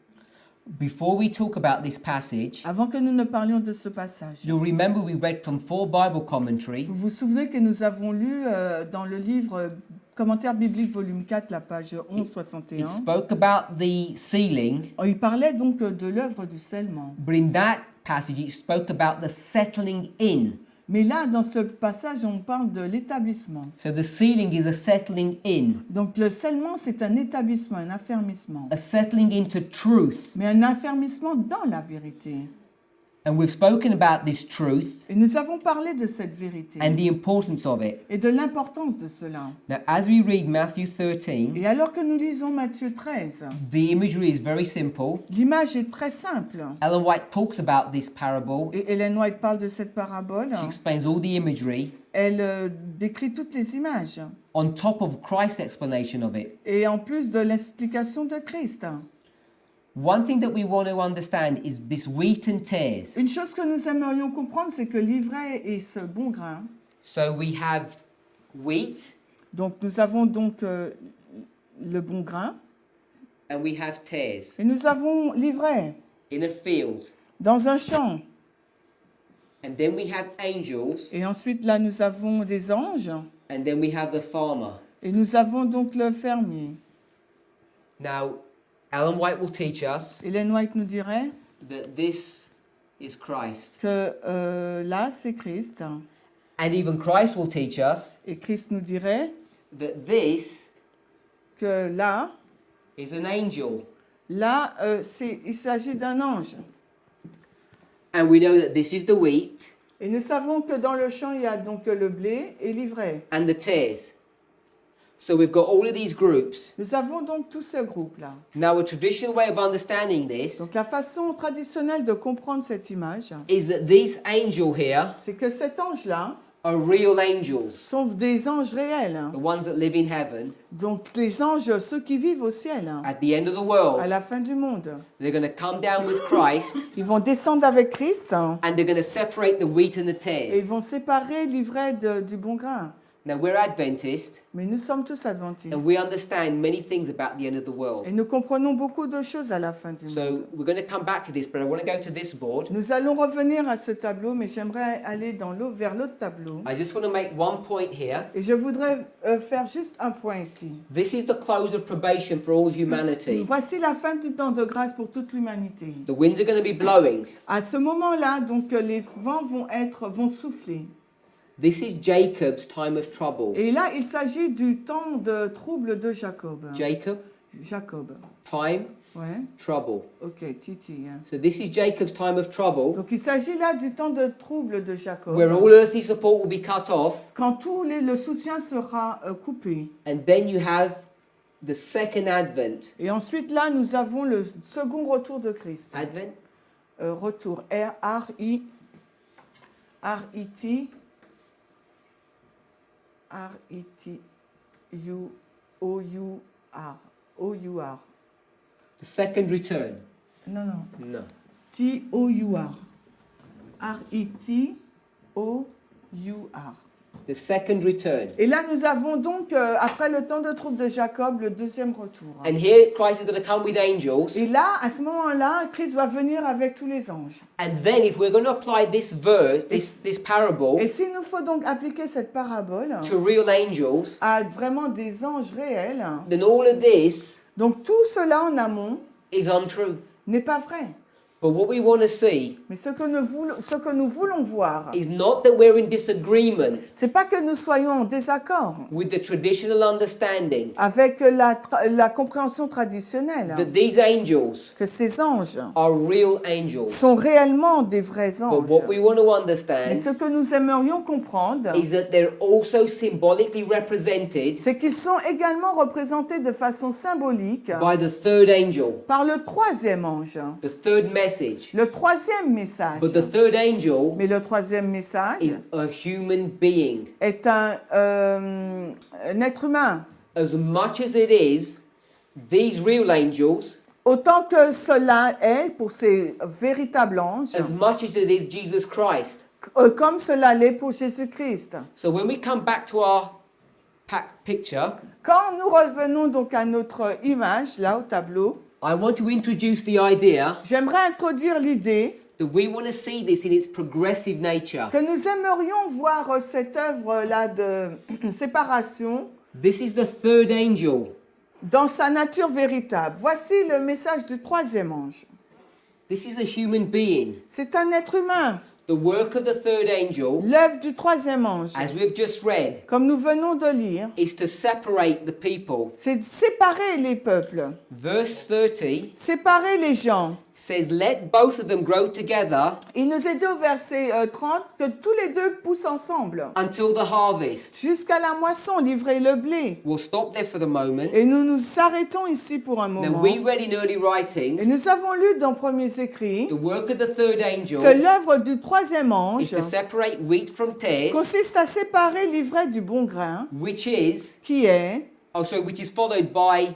Before we talk about this passage, Avant que nous ne parlions de ce passage, you'll remember we read from 4 Bible commentaries. vous vous souvenez que nous avons lu dans le livre Commentaire biblique volume 4, la page 1161. It spoke about the sealing, Il parlait donc de l'œuvre du scellement. but in that passage it spoke about the settling in. Mais là, dans ce passage, on parle de l'établissement. So the sealing is a settling in, Donc le scellement, c'est un établissement, un affermissement. a settling into truth, Mais un affermissement dans la vérité. And we've spoken about this truth Et nous avons parlé de cette vérité and the importance of it. et de l'importance de cela. Now, as we read Matthew 13, Et alors que nous lisons Matthieu 13, the imagery is very simple. l'image est très simple. Ellen White talks about this parable. Et Ellen White parle de cette parabole. She explains all the imagery Elle décrit toutes les images. on top of Christ's explanation of it. Et en plus de l'explication de Christ. One thing that we want to understand is this wheat and tares. Une chose que nous aimerions comprendre, c'est que l'ivraie est ce bon grain. So we have wheat Donc nous avons donc le bon grain. and we have tares Et nous avons l'ivraie in a field. dans un champ. And then we have angels, Et ensuite là, nous avons des anges. and then we have the farmer. Et nous avons donc le fermier. Now, Ellen White will teach us Ellen White nous dirait that this is Christ. que là, c'est Christ. And even Christ will teach us Et Christ nous dirait that this que là, is an angel. il s'agit d'un ange. And we know that this is the wheat Et nous savons que dans le champ, il y a donc le blé et l'ivraie. and the tares. So we've got all of these groups. Nous avons donc tout ce groupe-là. Now, a traditional way of understanding this Donc la façon traditionnelle de comprendre cette image, is that these angels here c'est que cet ange-là are real angels, sont des anges réels. the ones that live in heaven Donc les anges, ceux qui vivent au ciel, at the end of the world. à la fin du monde. They're going to come down with Christ Ils vont descendre avec Christ and they're going to separate the wheat and the et ils tares. vont séparer l'ivraie du bon grain. Now, we're Adventist Mais nous sommes tous adventistes. and we understand many things about the end of the world. Et nous comprenons beaucoup de choses à la fin du monde. So we're going to come back to this, but I want to go to this board. Nous allons revenir à ce tableau, mais j'aimerais aller vers l'autre tableau. I just want to make one point here. Et je voudrais faire juste un point ici. This is the close of probation for all humanity. Voici la fin du temps de grâce pour toute l'humanité. The winds are going to be blowing. À ce moment-là, donc les vents vont souffler. This is Jacob's time of trouble. Et là, il s'agit du temps de trouble de Jacob. Jacob, Jacob. time, Ouais. trouble. Ok, Titi. Hein. So this is Jacob's time of trouble, Donc il s'agit là du temps de trouble de Jacob. where all earthly support will be cut off, Quand le soutien sera coupé. and then you have the second advent. Et ensuite là, nous avons le second retour de Christ. Advent? Retour. R-I-T. R-I-T-U-O-U-R. O-U-R. The second return? Non, non. No. T-O-U-R. R-I-T-O-U-R. The second return. Et là, nous avons donc, après le temps de trouble de Jacob, le deuxième retour. And here Christ is going to come with angels. Et là, à ce moment-là, Christ va venir avec tous les anges. And then if we're going to apply this verse, this parable Et s'il nous faut donc appliquer cette parabole to real angels, à vraiment des anges réels, then all of this donc tout cela en amont is untrue. n'est pas vrai. But what we want to see Mais ce que nous voulons voir, is not that we're in disagreement c'est pas que nous soyons en désaccord with the traditional understanding avec la compréhension traditionnelle, that these angels que ces anges are real angels. sont réellement des vrais But anges. what we want to Mais understand ce que nous aimerions comprendre, is that they're also symbolically represented c'est qu'ils sont également représentés de façon symbolique by the third angel, par le troisième ange. the third message. Le troisième message. But the third angel Mais le troisième message is a human being. est un être humain. As much as it is, these real angels, Autant que cela est pour ces véritables anges, as much as it is Jesus Christ. comme cela l'est pour Jésus-Christ. So when we come back to our picture, Quand nous revenons donc à notre image, là au tableau, I want to introduce the idea j'aimerais introduire l'idée that we want to see this in its progressive nature. que nous aimerions voir cette œuvre-là de séparation This is the third angel. dans sa nature véritable. Voici le message du troisième ange. This is a human being. C'est un être humain. The work of the third angel, L'œuvre du troisième ange, as we've just read, comme nous venons de lire, is to separate the people. c'est de séparer les peuples, Verse 30 séparer les gens, says, let both of them grow together Il nous est dit au verset 30 que tous les deux poussent ensemble until the harvest. jusqu'à la moisson, livrer le blé. We'll stop there for the moment. Et nous nous arrêtons ici pour un Now, moment. we read in early Et writings nous avons lu dans Premiers Écrits the work of the third angel que l'œuvre du troisième is ange to separate wheat from tares, consiste à séparer l'ivraie du bon grain, which is which is followed by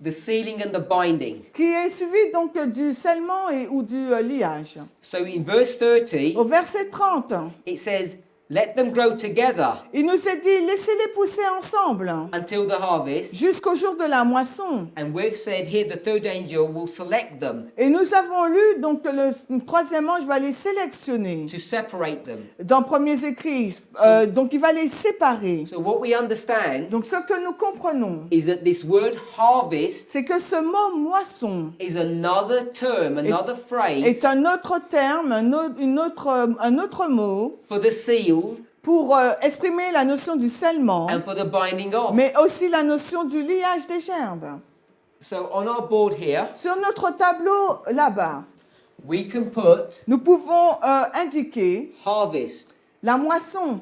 the sealing and the binding. qui est suivi donc du scellement ou du liage. So in verse 30, Au verset 30, it says, let them grow together il nous est dit, laissez-les pousser ensemble until the harvest. jusqu'au jour de la moisson. And we've said here the third angel will select them Et nous avons lu donc que le troisième ange va les sélectionner. to separate them. Dans Premiers Écrits, donc il va les séparer. So what we understand Donc ce que nous comprenons, is that this word harvest c'est que ce mot moisson is another term, another phrase est un autre terme, un autre mot for the seal pour exprimer la notion du scellement, and for the binding off. mais aussi la notion du liage des gerbes. So on our board here, Sur notre tableau là-bas, we can put nous pouvons indiquer harvest. la moisson,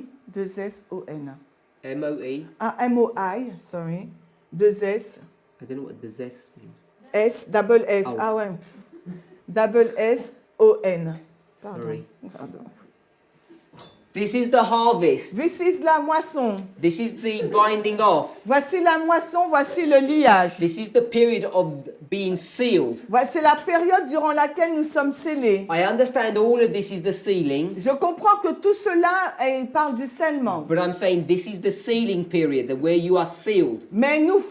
M-O-I-2-S-O-N. M-O-E. Ah, M-O-I, sorry, 2-S, I don't know what the zest means. S, double S, Oh. ah ouais, double S-O-N. Pardon. Sorry. Pardon. This is the harvest. This is la moisson. This is the binding off. Voici la moisson, voici le liage. This is the period of being sealed. Voici la période durant laquelle nous sommes scellés. I understand all of this is the sealing, Je comprends que tout cela parle du scellement. but I'm saying this is the sealing period, where you are sealed. Mais nous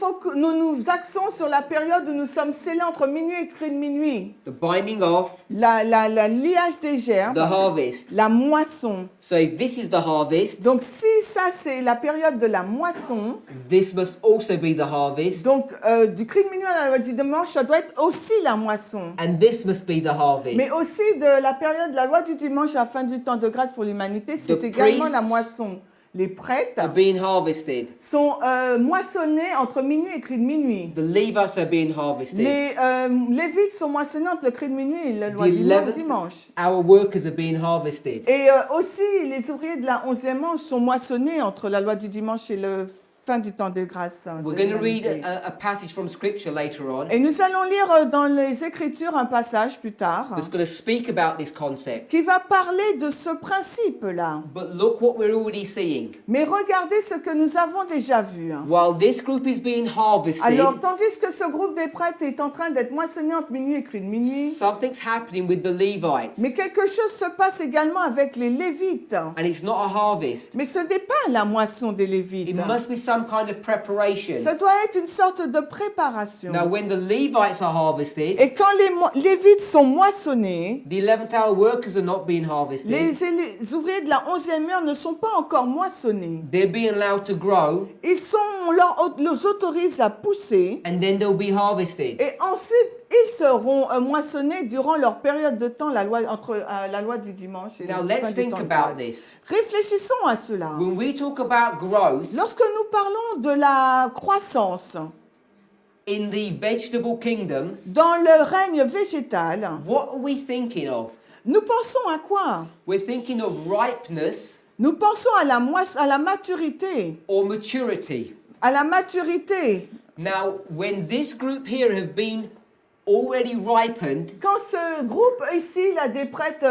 nous axons sur la période où nous sommes scellés entre minuit et cri de minuit. The binding off, La liage des gerbes, the harvest. la moisson. So if this is the harvest, Donc si ça c'est la période de la moisson, this must also be the harvest, donc du cri de minuit à la loi du dimanche, ça doit être aussi la moisson. and this must be the harvest. Mais aussi de la période de la loi du dimanche à la fin du temps de grâce pour l'humanité, c'est The également priests la moisson. Les prêtres Are being harvested. sont moissonnés entre minuit et cri de minuit. The Levites are being harvested. Les Lévites sont moissonnés entre le cri de minuit et la loi The du 11th dimanche. Our workers are being harvested. Et aussi, les ouvriers de la 11e manche sont moissonnés entre la loi du dimanche et la fin du temps de grâce. We're de going to read l'humanité. a passage from Scripture later on Et nous allons lire dans les Écritures un passage plus tard that's going to speak about this concept. qui va parler de ce principe-là. But look what we're already seeing. Mais regardez ce que nous avons déjà vu. While this group is being harvested, Alors, tandis que ce groupe des prêtres est en train d'être moissonné entre minuit et cri de minuit, something's happening with the Levites. mais quelque chose se passe également avec les Lévites. And it's not a harvest. Mais ce n'est pas la moisson des It Lévites. must be some kind of preparation. Ça doit être une sorte de préparation. Now, when the Levites are harvested, Et quand les Lévites sont moissonnés, the 11th hour workers are not being harvested. les ouvriers de la 11e heure ne sont pas encore moissonnés. They're being allowed to grow, On leur autorise à pousser and then they'll be harvested. et ensuite ils seront moissonnés durant leur période de temps, entre la loi du dimanche et Now, la fin let's du think temps de about grâce. this. Réfléchissons à cela. When we talk about growth Lorsque nous parlons de la croissance in the vegetable kingdom, dans le règne végétal, what are we thinking of? nous pensons à quoi? We're thinking of ripeness Nous pensons à la maturité. or maturity. À la maturité. Now, when this group here have been already ripened, Quand ce groupe ici, là, des prêtres,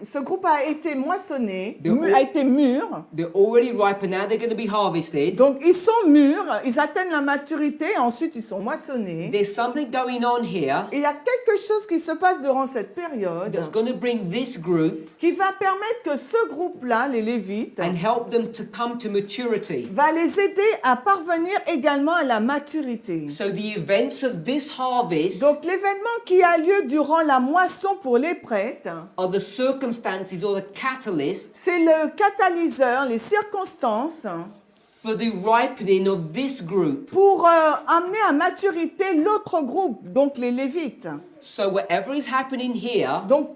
ce groupe a été moissonné, a été mûr, they're already ripened, now they're going to be harvested. donc ils sont mûrs, ils atteignent la maturité, ensuite ils sont moissonnés. There's something going on here Et il y a quelque chose qui se passe durant cette période that's going to bring this group qui va permettre que ce groupe-là, les Lévites, and help them to come to maturity. va les aider à parvenir également à la maturité. So the events of this harvest Donc l'événement qui a lieu durant la moisson pour les prêtres, are the circumstances or the catalyst c'est le catalyseur, les circonstances for the ripening of this group. pour amener à maturité l'autre groupe, donc les Lévites. So whatever is happening here, Donc,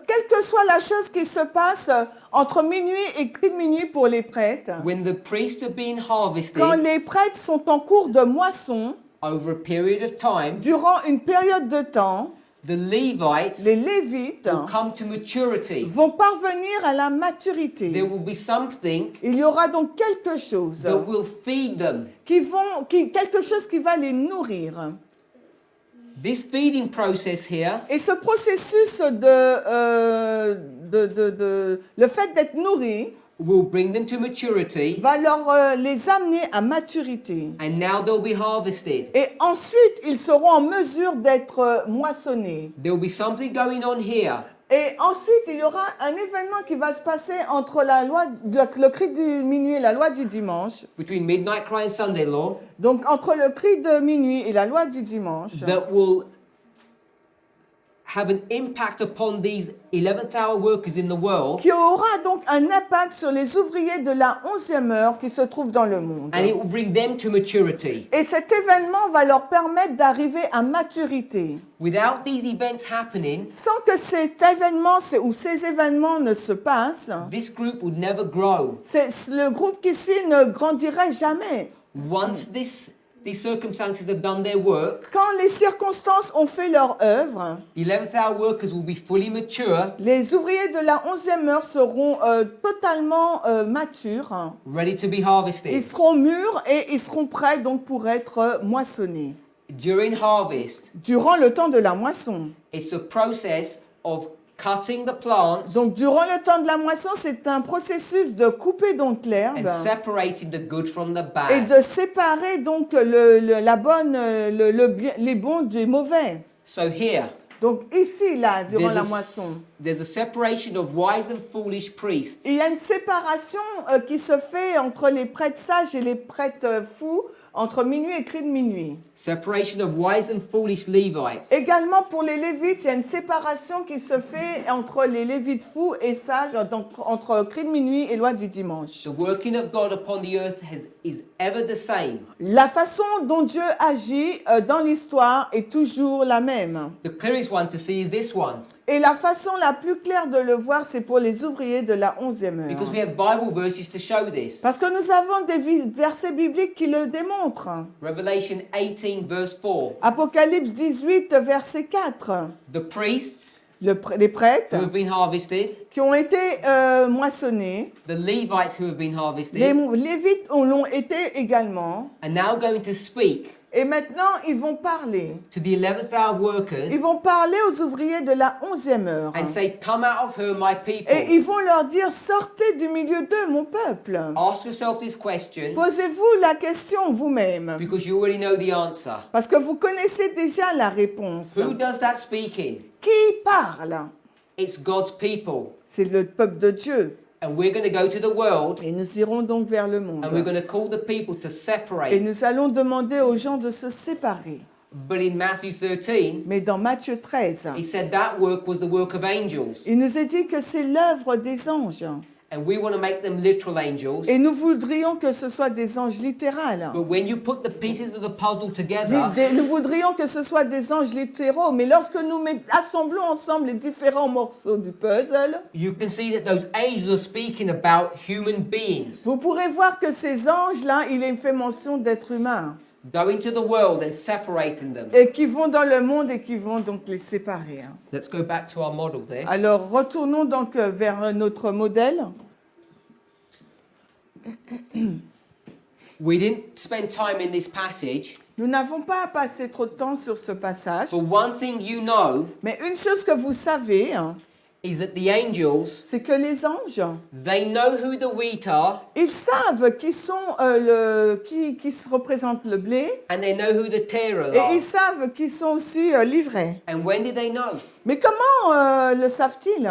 quelle que soit la chose qui se passe entre minuit et cri de minuit pour les prêtres, when the priests are being harvested, quand les prêtres sont en cours de moisson, over a period of time, durant une période de temps, the Levites les Lévites will come to maturity. vont parvenir à la maturité. There will be something Il y aura donc quelque chose that will feed them. quelque chose qui va les nourrir. This feeding process here Et ce processus le fait d'être nourri will bring them to maturity, va les amener à maturité. and now they'll be harvested. Et ensuite, ils seront en mesure d'être moissonnés. There will be something going on here Et ensuite, il y aura un événement qui va se passer entre le cri du minuit et la loi du dimanche. between midnight cry and Sunday law Donc, entre le cri de minuit et la loi du dimanche, that will have an impact upon these 11th hour workers in the world, qui aura donc un impact sur les ouvriers de la 11e heure qui se trouvent dans le monde. and it will bring them to maturity. Et cet événement va leur permettre d'arriver à maturité. Without these events happening, Sans que cet événement ou ces événements ne se passent, this group would never grow. le groupe qui suit ne grandirait jamais. Once these circumstances have done their work, Quand les circonstances ont fait leur œuvre, the 11th hour workers will be fully mature, les ouvriers de la 11e heure seront totalement matures. ready to be Ils harvested. seront mûrs et ils seront prêts donc pour être moissonnés. During harvest, Durant le temps de la moisson. it's a process of cutting the plants Donc durant le temps de la moisson, c'est un processus de couper donc l'herbe and separating the good from the et bad. de séparer donc les bons du mauvais. So here, Donc ici, là, durant there's la a, moisson, there's a separation of wise and foolish priests. il y a une séparation qui se fait entre les prêtres sages et les prêtres fous, entre minuit et cri de minuit. Separation of wise and foolish Levites. Également pour les Lévites, il y a une séparation qui se fait entre les Lévites fous et sages, donc entre cri de minuit et loi du dimanche. The working of God upon the earth is ever the same. La façon dont Dieu agit dans l'histoire est toujours la même. The clearest one to see is this one, Et la façon la plus claire de le voir, c'est pour les ouvriers de la 11e because heure. we have Bible verses to show this. Parce que nous avons des versets bibliques qui le démontrent. Revelation 18 verse 4. Apocalypse 18, verset 4. The priests Les prêtres who have been harvested, qui ont été moissonnés, the Levites who have been harvested, les Lévites l'ont été également. are now going to speak Et maintenant, ils vont parler. to the 11th hour workers Ils vont parler aux ouvriers de la 11e heure. and say, "Come out of her, my Et people." ils vont leur dire, sortez du milieu d'eux, mon peuple. Ask yourself this question Posez-vous la question vous-même. because you already know the answer. Parce que vous connaissez déjà la réponse. Who does that speaking? Qui parle? It's God's people. C'est le peuple de Dieu. And we're going to go to the world Et nous irons donc vers le monde. and we're going to call the people to Et separate. nous allons demander aux gens de se séparer. But in Matthew 13, Mais dans Matthieu 13, he said that work was the work of angels. il nous est dit que c'est l'œuvre des anges. And we want to make them literal angels. Et nous voudrions que ce soit des anges littérales. But when you put the pieces of the puzzle together, Nous voudrions que ce soit des anges littéraux, mais lorsque nous assemblons ensemble les différents morceaux du puzzle, you can see that those angels are speaking about human beings vous pourrez voir que ces anges-là, il est fait mention d'êtres humains, going to the world and separating them. et qui vont dans le monde et qui vont donc les séparer. Let's go back to our model there. Alors, retournons donc vers notre modèle. We didn't spend time in this passage, Nous n'avons pas passé trop de temps sur ce passage, but one thing you know mais une chose que vous savez, is that the angels, c'est que les anges, they know who the wheat are ils savent qui sont qui se représente le blé, and they know who the tares et are. ils savent qui sont aussi livrés. And when did they know? Mais comment le savent-ils?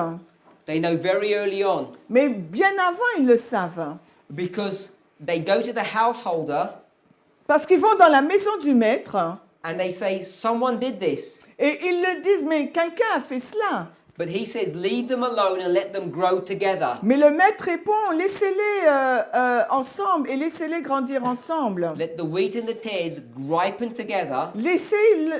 They know very early on Mais bien avant, ils le savent. because they go to the householder Parce qu'ils vont dans la maison du maître and they say, "Someone did this." et ils le disent, mais quelqu'un a fait cela. But he says, "Leave them alone and let them grow together." Mais le maître répond, laissez-les ensemble et laissez-les grandir ensemble. Let the wheat and the tares ripen together. Laissez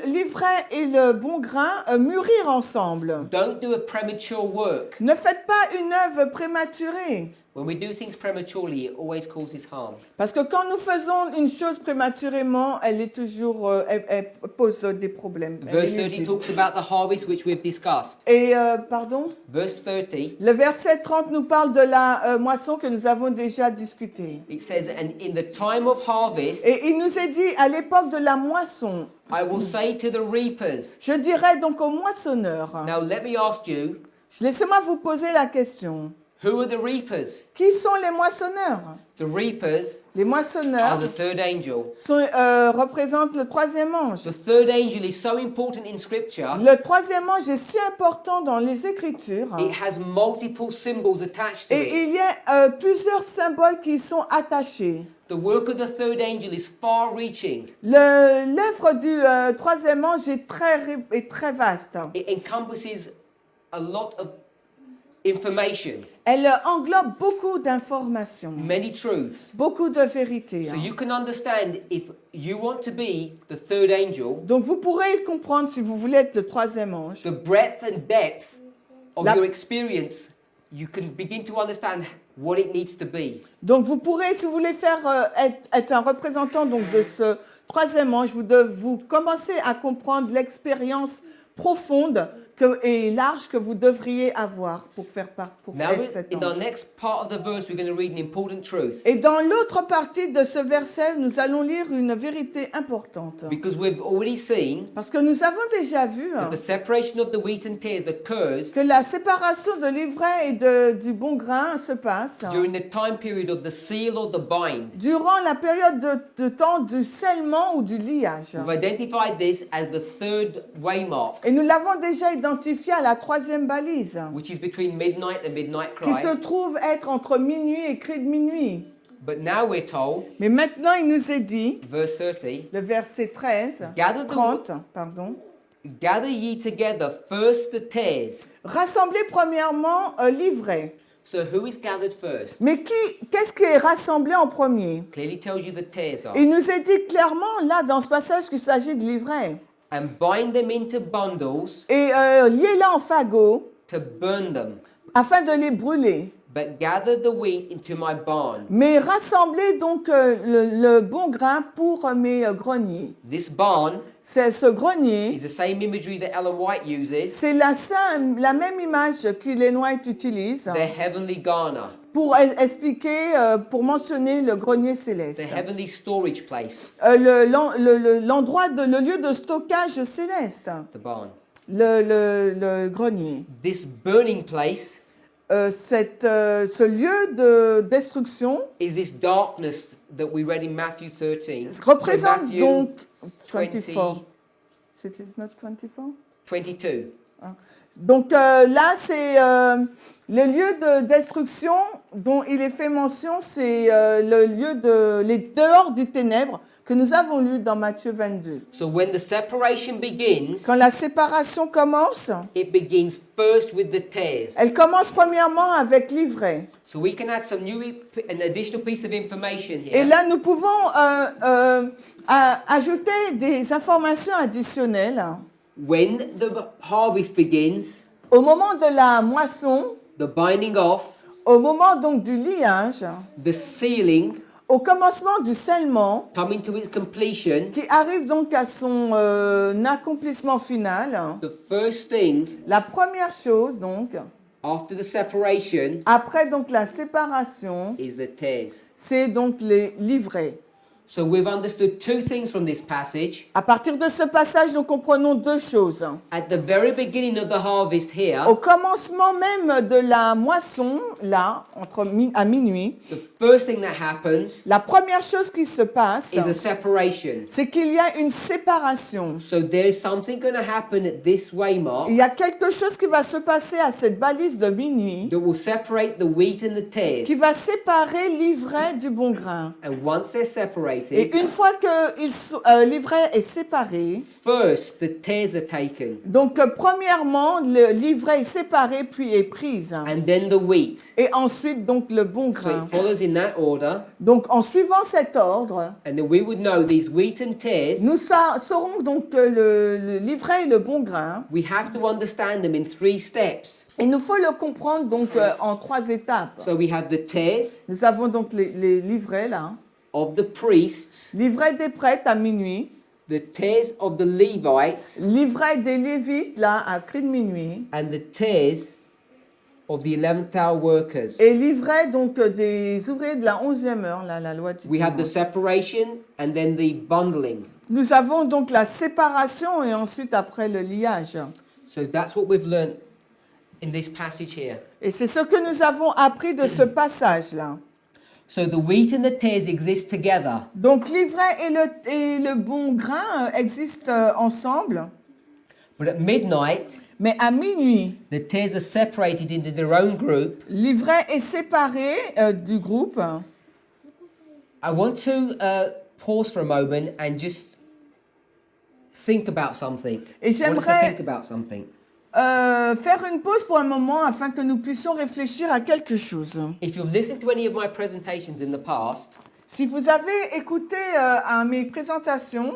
l'ivraie et le bon grain mûrir ensemble. Don't do a premature work. Ne faites pas une œuvre prématurée. When we do things prematurely, it always causes harm. Parce que quand nous faisons une chose prématurément, elle est toujours, elle pose des problèmes. Elle Verse est 30 nuisible. talks about the harvest which we've discussed. Et, pardon, Verse 30, le verset 30 nous parle de la moisson que nous avons déjà discutée. it says, "And in the time of harvest, Et il nous est dit, à l'époque de la moisson, I will say to the reapers." je dirais donc aux moissonneurs, Now let me ask you, laissez-moi vous poser la question. who are the reapers? Qui sont les moissonneurs? The reapers Les are moissonneurs the third angel. représentent le troisième ange. The third angel is so important in Scripture. Le troisième ange est si important dans les Écritures. It has multiple symbols attached to Et it. il y a plusieurs symboles qui y sont attachés. The work of the third angel is far-reaching. L'œuvre du troisième ange est très vaste. It encompasses a lot of information, Elle englobe beaucoup d'informations, many truths. beaucoup de vérités. So you can understand if you want to be the third angel, Donc vous pourrez comprendre si vous voulez être le troisième ange. the breadth and depth of La- your experience, you can begin to understand what it needs to be. Donc vous pourrez, si vous voulez faire être un représentant donc de ce troisième ange, vous commencez à comprendre l'expérience profonde et large que vous devriez avoir pour Now, être cet in ange. the next part of the verse, we're going to read an important truth. Et dans l'autre partie de ce verset, nous allons lire une vérité importante. Because we've already seen Parce que nous avons déjà vu that the separation of the wheat and tares occurs que la séparation de l'ivraie et du bon grain se passe during the time period of the seal or the bind. durant la période de temps du scellement ou du liage. We've identified this as the third waymark, Et nous l'avons déjà identifié à la troisième balise, which is between midnight and midnight qui se cry. trouve être entre minuit et cri de minuit. But now we're told, Mais maintenant, il nous est dit, verse 30, le verset 13, Gather the 30, pardon, gather ye together first the tares. rassemblez premièrement l'ivraie. So who is gathered first? Mais qu'est-ce qui est rassemblé en premier? Clearly tells you the tares are. Il nous est dit clairement, là, dans ce passage, qu'il s'agit de l'ivraie. And bind them into bundles Et liez-la en fagots to burn them. afin de les brûler. But gather the wheat into my barn. Mais rassemblez donc le bon grain pour mes greniers. This barn Ce grenier, is the same imagery that Ellen White uses, c'est la même image qu'Ellen White utilise the heavenly garner, pour expliquer, pour mentionner le grenier céleste. the heavenly storage place, L'endroit, le lieu de stockage céleste, the barn. le grenier. This burning place Ce lieu de destruction is this darkness that we read in Matthew 13. représente Matthew donc 20, 24. C'était not 24? 22. Donc là, c'est le lieu de destruction dont il est fait mention, c'est le lieu les dehors du ténèbre que nous avons lu dans Matthieu 22. So when the separation begins, Quand la séparation commence, it begins first with the tares. elle commence premièrement avec l'ivraie. So we can add an additional piece of information Et here. là, nous pouvons ajouter des informations additionnelles. When the harvest begins, Au moment de la moisson, the binding off, au moment donc du liage, the sealing, au commencement du scellement, coming to its completion, qui arrive donc à son accomplissement final, the first thing la première chose donc, after the separation après donc la séparation, is the tares. c'est donc l'ivraie. So we've understood two things from this passage. À partir de ce passage, nous comprenons deux choses. At the very beginning of the harvest here, Au commencement même de la moisson, là, à minuit, the first thing that happens la première chose qui se passe, is a separation. c'est qu'il y a une séparation. So there's something going to happen at this waymark Il y a quelque chose qui va se passer à cette balise de minuit, that will separate the wheat and the tares. qui va séparer l'ivraie du bon grain. And once they're separated, separated, une fois que l'ivraie est séparé, first the tares are taken, donc premièrement, l'ivraie est séparée puis est prise. and then the wheat. Et ensuite, donc, le bon So grain. it follows in that order, Donc, en suivant cet ordre, and then we would know these wheat and tares. nous saurons donc que l'ivraie et le bon grain. We have to understand them in 3 steps. Il nous faut le comprendre donc en 3 étapes. So we have the tares Nous avons donc les livrets là. of the priests, Livret des prêtres à minuit. the tares of the Levites, Livret des Lévites là à cri de minuit. and the tares of the 11th hour workers. Et livret donc des ouvriers de la 11e heure, là, la loi du We have the dimanche. separation and then the bundling. Nous avons donc la séparation et ensuite après le liage. So that's what we've learned in this passage here. Et c'est ce que nous avons appris de ce passage-là. So the wheat and the tares exist together, Donc l'ivraie et le bon grain existent ensemble, but at midnight, mais à minuit, the tares are separated into their own group. l'ivraie est séparé du groupe. I want to pause for a moment and just think about something. Et I want us to j'aimerais- think about something. Faire une pause pour un moment afin que nous puissions réfléchir à quelque chose. If you've listened to any of my presentations in the past, Si vous avez écouté à mes présentations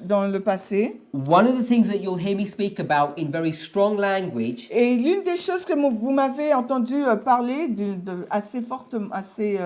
dans le passé, one of the things that you'll hear me speak about in very strong language et l'une des choses que vous m'avez entendu parler assez fortement, assez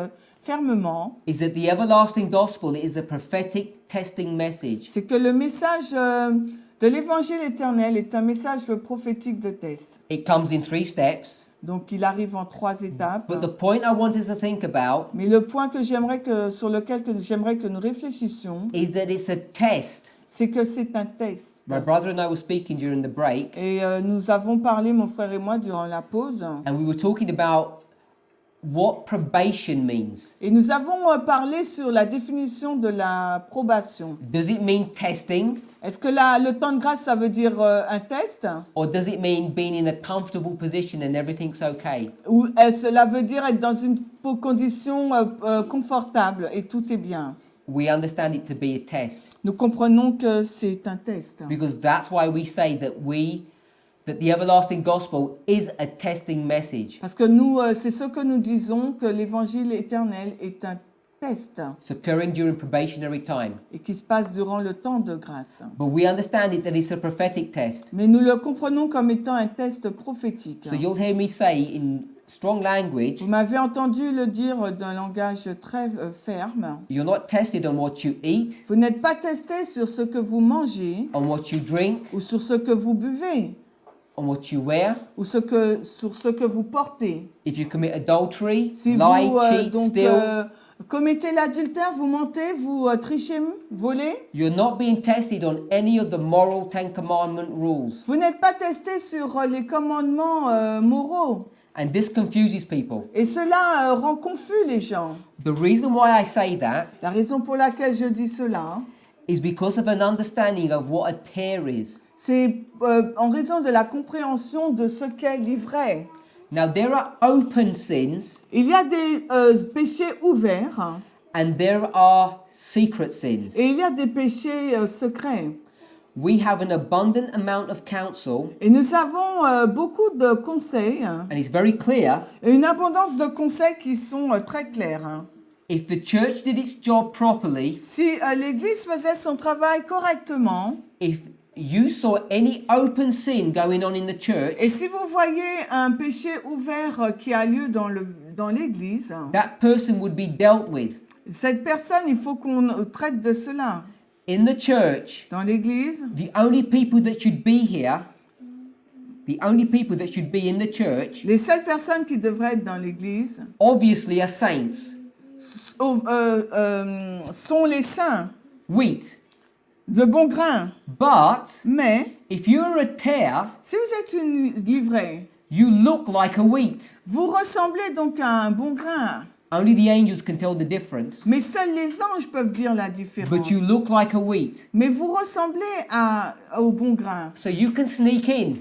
fermement, is that the everlasting gospel is a prophetic testing message. c'est que le message de l'évangile éternel est un message prophétique de test. It comes in 3 steps, Donc il arrive en 3 étapes. but the point I want us to think about Mais le point sur lequel j'aimerais que nous réfléchissions, is that it's a test. c'est que c'est un test. My brother and I were speaking during the break, Et nous avons parlé, mon frère et moi, durant la pause. and we were talking about what probation means. Et nous avons parlé sur la définition de la probation. Does it mean testing, Est-ce que le temps de grâce, ça veut dire un test? or does it mean being in a comfortable position and everything's okay? Ou cela veut dire être dans une condition confortable et tout est bien? We understand it to be a test, Nous comprenons que c'est un test. because that's why we say that the everlasting gospel is a testing message. Parce que c'est ce que nous disons, que l'évangile éternel est un test It's occurring during probationary time. et qui se passe durant le temps de grâce. But we understand it that it's a prophetic test. Mais nous le comprenons comme étant un test prophétique. So you'll hear me say in strong language, Vous m'avez entendu le dire d'un langage très ferme. you're not tested on what you eat, Vous n'êtes pas testé sur ce que vous mangez on what you drink, ou sur ce que vous buvez on what you wear. ou sur ce que vous portez. If you commit adultery, Si lie, vous cheat, donc, steal, commettez l'adultère, vous mentez, vous trichez, volez, you're not being tested on any of the moral 10 commandment rules. vous n'êtes pas testé sur les commandements moraux. And this confuses people. Et cela rend confus les gens. The reason why I say that La raison pour laquelle je dis cela, is because of an understanding of what a tear is. c'est en raison de la compréhension de ce qu'est l'ivraie. Now, there are open sins Il y a des péchés ouverts and there are secret sins. et il y a des péchés secrets. We have an abundant amount of counsel, Et nous avons beaucoup de conseils, and it's very clear. et une abondance de conseils qui sont très clairs. If the church did its job properly, Si l'Église faisait son travail correctement, if you saw any open sin going on in the church, et si vous voyez un péché ouvert qui a lieu dans l'Église, that person would be dealt with. cette personne, il faut qu'on traite de cela. In the church, Dans l'Église, the only people that should be here, the only people that should be in the church, les seules personnes qui devraient être dans l'Église obviously are saints. sont les saints, Wheat. le bon grain. But Mais if you're a tear, si vous êtes une livrée, you look like a wheat. vous ressemblez donc à un bon grain. Only the angels can tell the difference. Mais seuls les anges peuvent dire la différence. But you look like a wheat. Mais vous ressemblez au bon grain. So you can sneak in.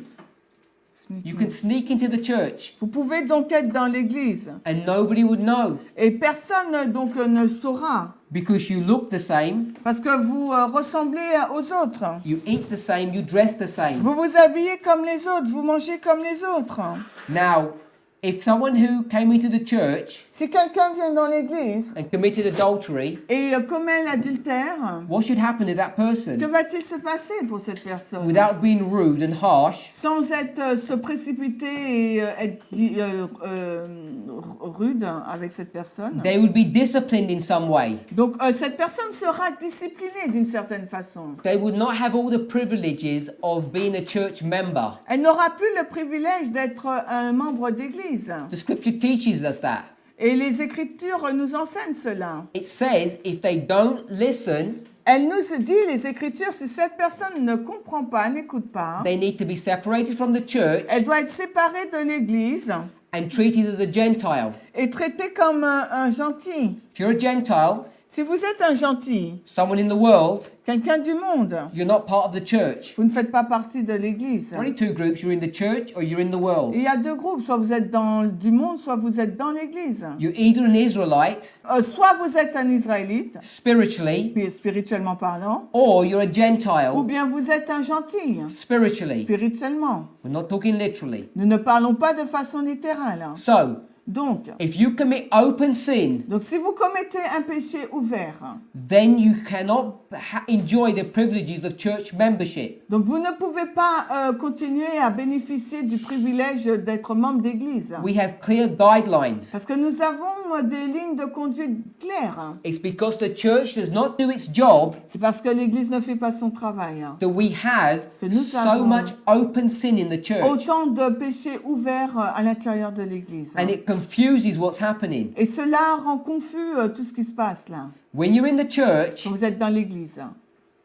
You can sneak into the church Vous pouvez donc être dans l'église and nobody would know. et personne donc ne saura. because you look the same, parce que vous ressemblez aux autres. you eat the same, you dress the same. Vous vous habillez comme les autres, vous mangez comme les autres. Now, if someone who came into the church Si quelqu'un vient dans l'église and committed adultery, et commet l'adultère, what should happen to that que person va-t-il se passer pour cette personne? without being rude and harsh? Sans être se précipiter et être rude avec cette personne. They would be disciplined in some way. Donc cette personne sera disciplinée d'une certaine façon. They would not have all the privileges of being a church member. Elle n'aura plus le privilège d'être un membre d'église. The scripture teaches us that. Et les Écritures nous enseignent cela. It says if they don't listen, Elle nous dit, les Écritures, si cette personne ne comprend pas, n'écoute pas, they need to be separated from the church elle doit être séparée de l'église and treated as a Gentile. et traitée comme un gentil. If you're a Gentile, Si vous êtes un gentil, someone in the world, quelqu'un du monde, you're not part of the church. vous ne faites pas partie de l'église. There are only two groups, you're in the church or you're in the world. Il y a deux groupes, soit vous êtes dans du monde, soit vous êtes dans l'église. You're either an Israelite, Soit vous êtes un Israélite, spiritually, puis spirituellement parlant, or you're a ou Gentile, bien vous êtes un gentil, spiritually. spirituellement. We're not talking literally. Nous ne parlons pas de façon littérale. So, Donc, if you commit open sin, si vous commettez un péché ouvert, then you cannot enjoy the privileges of church membership. donc vous ne pouvez pas continuer à bénéficier du privilège d'être membre d'église. We have clear guidelines. Parce que nous avons des lignes de conduite claires. It's because the church does not do its job C'est parce que l'église ne fait pas son travail. that we have Que nous so avons much open sin in the church. Autant de péchés ouverts à l'intérieur de l'église. And it confuses what's happening. Et cela rend confus tout ce qui se passe là. When you're in the church, Quand vous êtes dans l'église,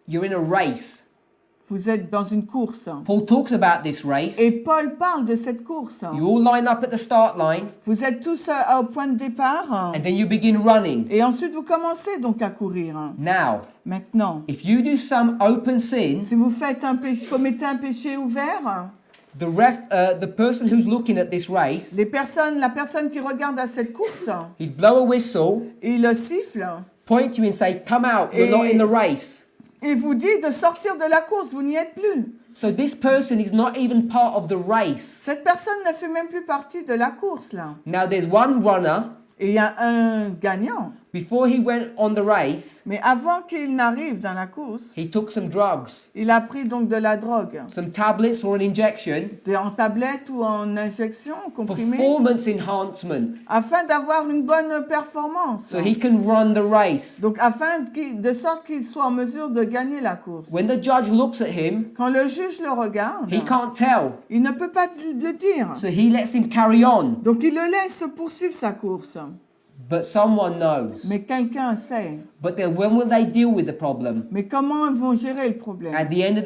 you're in a race. vous êtes dans une course. Paul talks about this race. Et Paul parle de cette course. You all line up at the start line Vous êtes tous au point de départ. and then you begin running. Et ensuite, vous commencez donc à courir. Now, Maintenant, if you do some open sin, si vous faites commettez un péché ouvert, the person who's looking at this race, la personne qui regarde à cette course, he'd blow a whistle, il siffle point you and say, "Come out, you're not in the race." et vous dit de sortir de la course, vous n'y êtes plus. So this person is not even part of the race. Cette personne ne fait même plus partie de la course là. Now there's one runner. Et il y a un gagnant. Before he went on the race, Mais avant qu'il n'arrive dans la course, he took some drugs, il a pris donc de la drogue, some tablets or an injection, en tablette ou en injection, comprimé, performance enhancement, afin d'avoir une bonne performance. so he can run the race. Donc afin de sorte qu'il soit en mesure de gagner la course. When the judge looks at him, Quand le juge le regarde, he can't tell, il ne peut pas le dire. so he lets him carry on. Donc il le laisse poursuivre sa course. But someone knows. Mais quelqu'un sait. But then when will they deal with the problem? Mais comment ils vont gérer le problème? At the end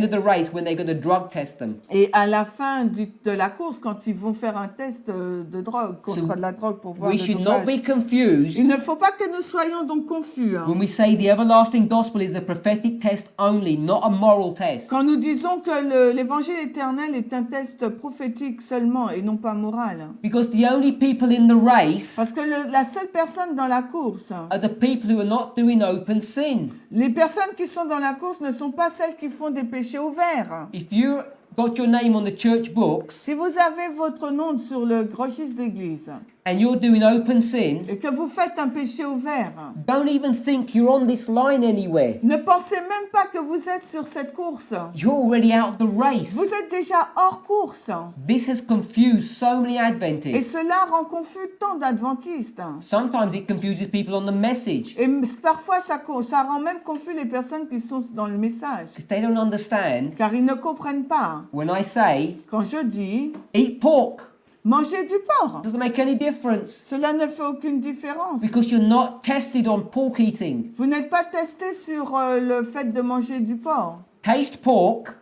of the race, when they're going to drug test them. Et à la fin de la course, quand ils vont faire un test de drogue, contre de la drogue pour voir We le should not dopage. be confused Il ne faut pas que nous soyons donc confus. when we say the everlasting gospel is a prophetic test only, not a moral test. Quand nous disons que l'évangile éternel est un test prophétique seulement et non pas moral. Because the only people in the race Parce que la seule personne dans la course, are the people who are not doing open sin. les personnes qui sont dans la course ne sont pas celles qui font des péchés ouverts. If you got your name on the church books Si vous avez votre nom sur le registre d'église and you're doing open sin, et que vous faites un péché ouvert, don't even think you're on this line anywhere. ne pensez même pas que vous êtes sur cette course. You're already out of the race. Vous êtes déjà hors course. This has confused so many Et Adventists. cela rend confus tant d'adventistes. Sometimes it confuses people on the message. Et parfois, ça rend même confus les personnes qui sont dans le message. If they don't understand, Car ils ne comprennent pas. when I say, Quand je dis, eat pork, mangez du porc. doesn't make any difference. Cela ne fait aucune différence. Because you're not tested on pork eating. Vous n'êtes pas testé sur le fait de manger du porc. Taste pork,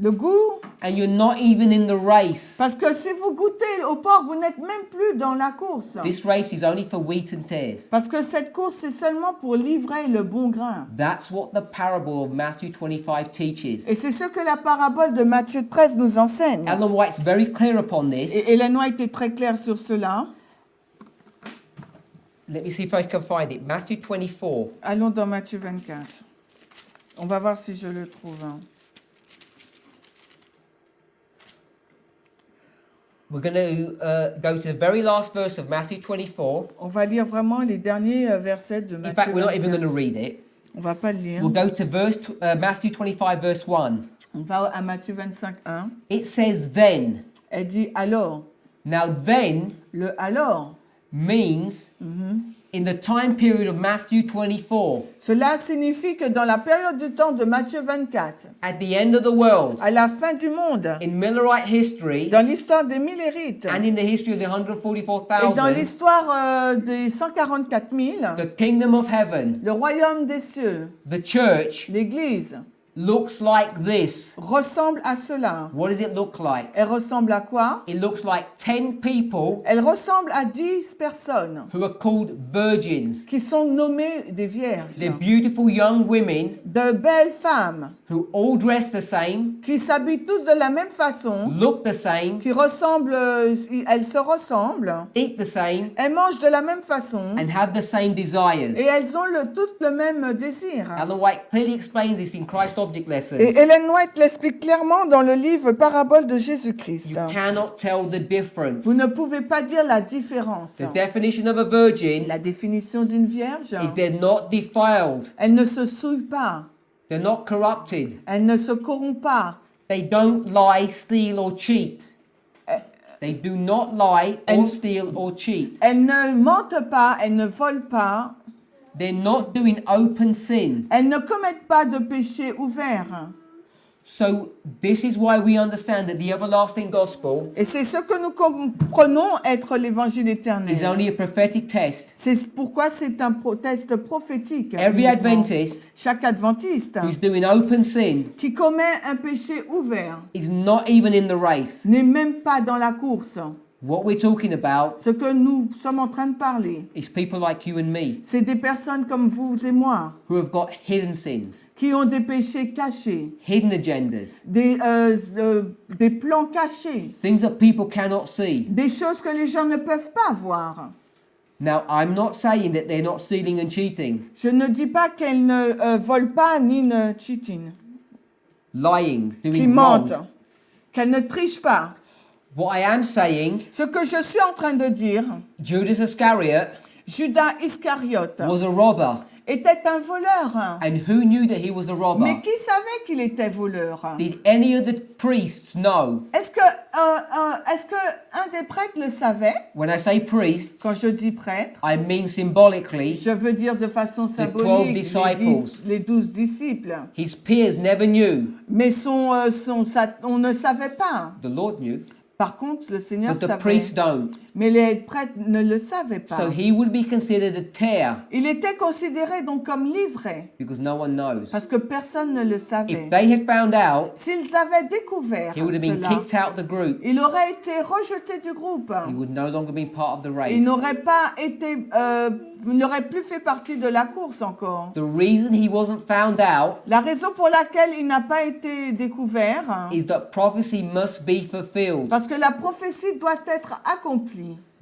Le goût, and you're not even in the race. parce que si vous goûtez au porc, vous n'êtes même plus dans la course. This race is only for wheat and tares. Parce que cette course, c'est seulement pour livrer le bon grain. That's what the parable of Matthew 25 teaches. Et c'est ce que la parabole de Matthieu 13 nous enseigne. Ellen White's very clear upon this. Et Ellen White est très claire sur cela. Let me see if I can find it. Matthew 24. Allons dans Matthieu 24. On va voir si je le trouve. Hein. We're going to go to the very last verse of Matthew 24. On va lire vraiment les derniers versets de In Matthieu fact, we're not even 24. going to read it. On va pas le lire. We'll go to Matthew 25, verse 1. On va à Matthieu 25, 1. It says, then. Elle dit alors. Now, then Le alors. means in the time period of Matthew 24, Cela signifie que dans la période du temps de Matthieu 24, at the end of the world, à la fin du monde, in Millerite history, dans l'histoire des Millérites and in the history of the et dans 144,000, l'histoire des 144 000, the kingdom of heaven, le royaume des cieux, the church, l'Église, looks like this. ressemble à cela. What does it look like? Elle ressemble à quoi? It looks like 10 people Elle ressemble à 10 personnes who are called virgins. qui sont nommées des vierges, They're beautiful young women de belles femmes who all dress the same, qui s'habillent tous de la même façon, look the same, qui ressemblent, elles se ressemblent, eat the same, elles mangent de la même façon and have the same desires. et elles ont toutes le même désir. Ellen White clearly explains this in Christ Object Lessons. Et Ellen White l'explique clairement dans le livre Parabole de Jésus-Christ. You cannot tell the difference. Vous ne pouvez pas dire la différence. The definition of a virgin La définition d'une vierge, is they're not defiled, elle ne se souille pas, they're not corrupted, elle ne se corrompt pas, they don't lie, steal, or cheat. They do not lie or And- steal or cheat. elle ne mente pas, elle ne vole pas, They're not doing open sin. elle ne commet pas de péché ouvert. So this is why we understand that the everlasting gospel Et c'est ce que nous comprenons être l'évangile is éternel. only a prophetic test. C'est pourquoi c'est un test prophétique. Every uniquement. Adventist Chaque adventiste who's doing open sin qui commet un péché ouvert is not even in the race. n'est même pas dans la course. What we're talking about Ce que nous sommes en train de parler, is people like you and me c'est des personnes comme vous et moi who have got hidden sins, qui ont des péchés cachés, hidden agendas, des plans cachés, things that people cannot see. des choses que les gens ne peuvent pas voir. Now, I'm not saying that they're not stealing and cheating, Je ne dis pas qu'elles ne volent pas ni ne cheating, lying, qui doing mentent, wrong. qu'elles ne trichent pas. What I am saying, Ce que je suis en train de dire, Judas Iscariot Judas Iscariote was a robber. était un voleur. And who knew that he was a robber? Mais qui savait qu'il était voleur? Did any of the priests know? Est-ce que un des prêtres le savait? When I say priests, Quand je dis prêtre, I mean symbolically, je veux dire de façon 12 symbolique disciples. les 12 disciples. his peers never knew. Mais on ne savait pas. The Lord knew, Par contre, le Seigneur but the savait. priests don't. Mais les prêtres ne le savaient pas. So he would be considered a tear Il était considéré donc comme livré because no one knows. parce que personne ne le savait. If they had found out, S'ils avaient découvert he would have been cela, kicked out the group. il aurait été rejeté du groupe. He would no longer be part of the Il race. n'aurait pas été, il n'aurait plus fait partie de la course encore. The reason he wasn't found out La raison pour laquelle il n'a pas été découvert, is that prophecy must be fulfilled. parce que la prophétie doit être accomplie.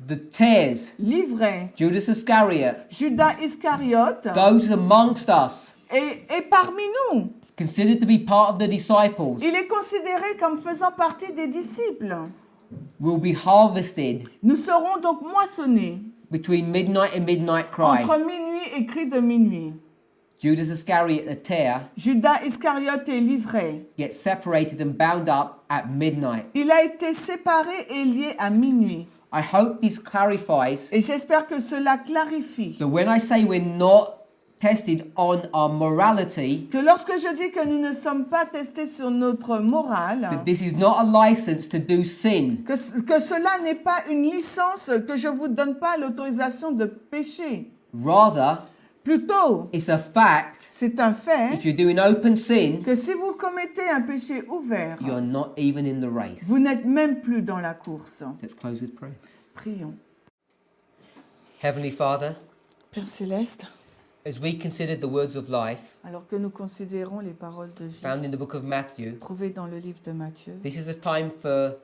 The tares, Livré, Judas Iscariot, Judas Iscariote those amongst us, est parmi nous. considered to be part of the disciples, Il est considéré comme faisant partie des disciples. will be harvested Nous serons donc moissonnés between midnight and midnight cry. entre minuit et cri de minuit. Judas Iscariot, the tare, Judas Iscariote est livré. gets separated and bound up at midnight. Il a été séparé et lié à minuit. I hope this clarifies Et j'espère que cela clarifie that when I say we're not tested on our morality, que lorsque je dis que nous ne sommes pas testés sur notre morale, that this is not a license to do sin. que cela n'est pas une licence, que je ne vous donne pas l'autorisation de pécher. Rather, Plutôt, it's a fact. c'est un fait If you're doing open sin, que si vous commettez un péché ouvert, you're not even in the race. vous n'êtes même plus dans la course. Let's close with prayer. Prions. Heavenly Father, Père Céleste, as we consider the words of life alors que nous considérons les paroles de Jésus found in the book of Matthew, trouvées dans le livre de Matthieu, this is a time for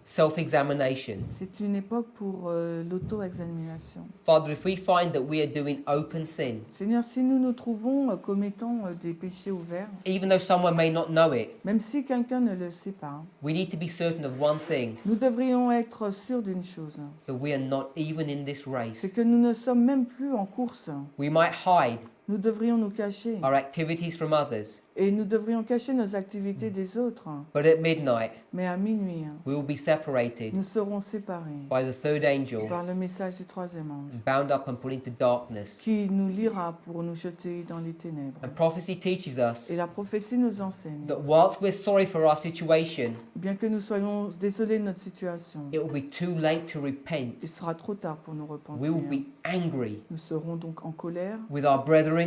self-examination. C'est une époque pour l'auto-examination. Father, if we find that we are doing open sin, Seigneur, si nous nous trouvons commettant des péchés ouverts, even though someone may not know it, même si quelqu'un ne le sait pas, we need to be certain of one thing, nous devrions être sûrs d'une chose, that we are not even in this c'est race. que nous ne sommes même plus en course. We might hide Nous devrions nous cacher our activities from others, et nous devrions cacher nos activités des autres. but at midnight, Mais à minuit, we will be separated nous serons séparés by the third angel, par le message du troisième ange bound up and put into darkness. qui nous lira pour nous jeter dans les ténèbres. And prophecy teaches us Et la prophétie nous enseigne, that whilst we're sorry for our situation, bien que nous soyons désolés de notre situation, it will be too late to repent. il sera trop tard pour nous We will repentir. be angry Nous serons donc en colère with our brethren,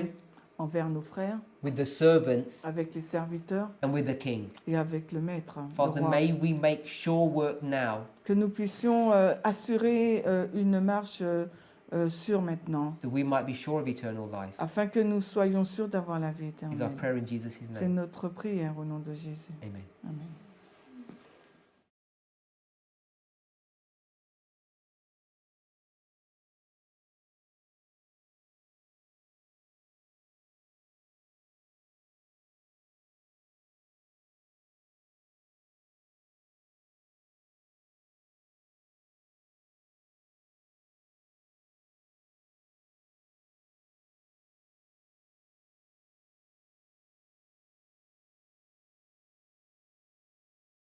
envers nos frères, with the servants, avec les serviteurs and with the king. et avec le maître, le Father, roi. may we make sure work now Que nous puissions assurer une marche sûre maintenant, that we might be sure of eternal life. afin que nous soyons sûrs d'avoir la vie Is our éternelle. prayer in Jesus' C'est name. notre prière au nom de Jésus. Amen. Amen.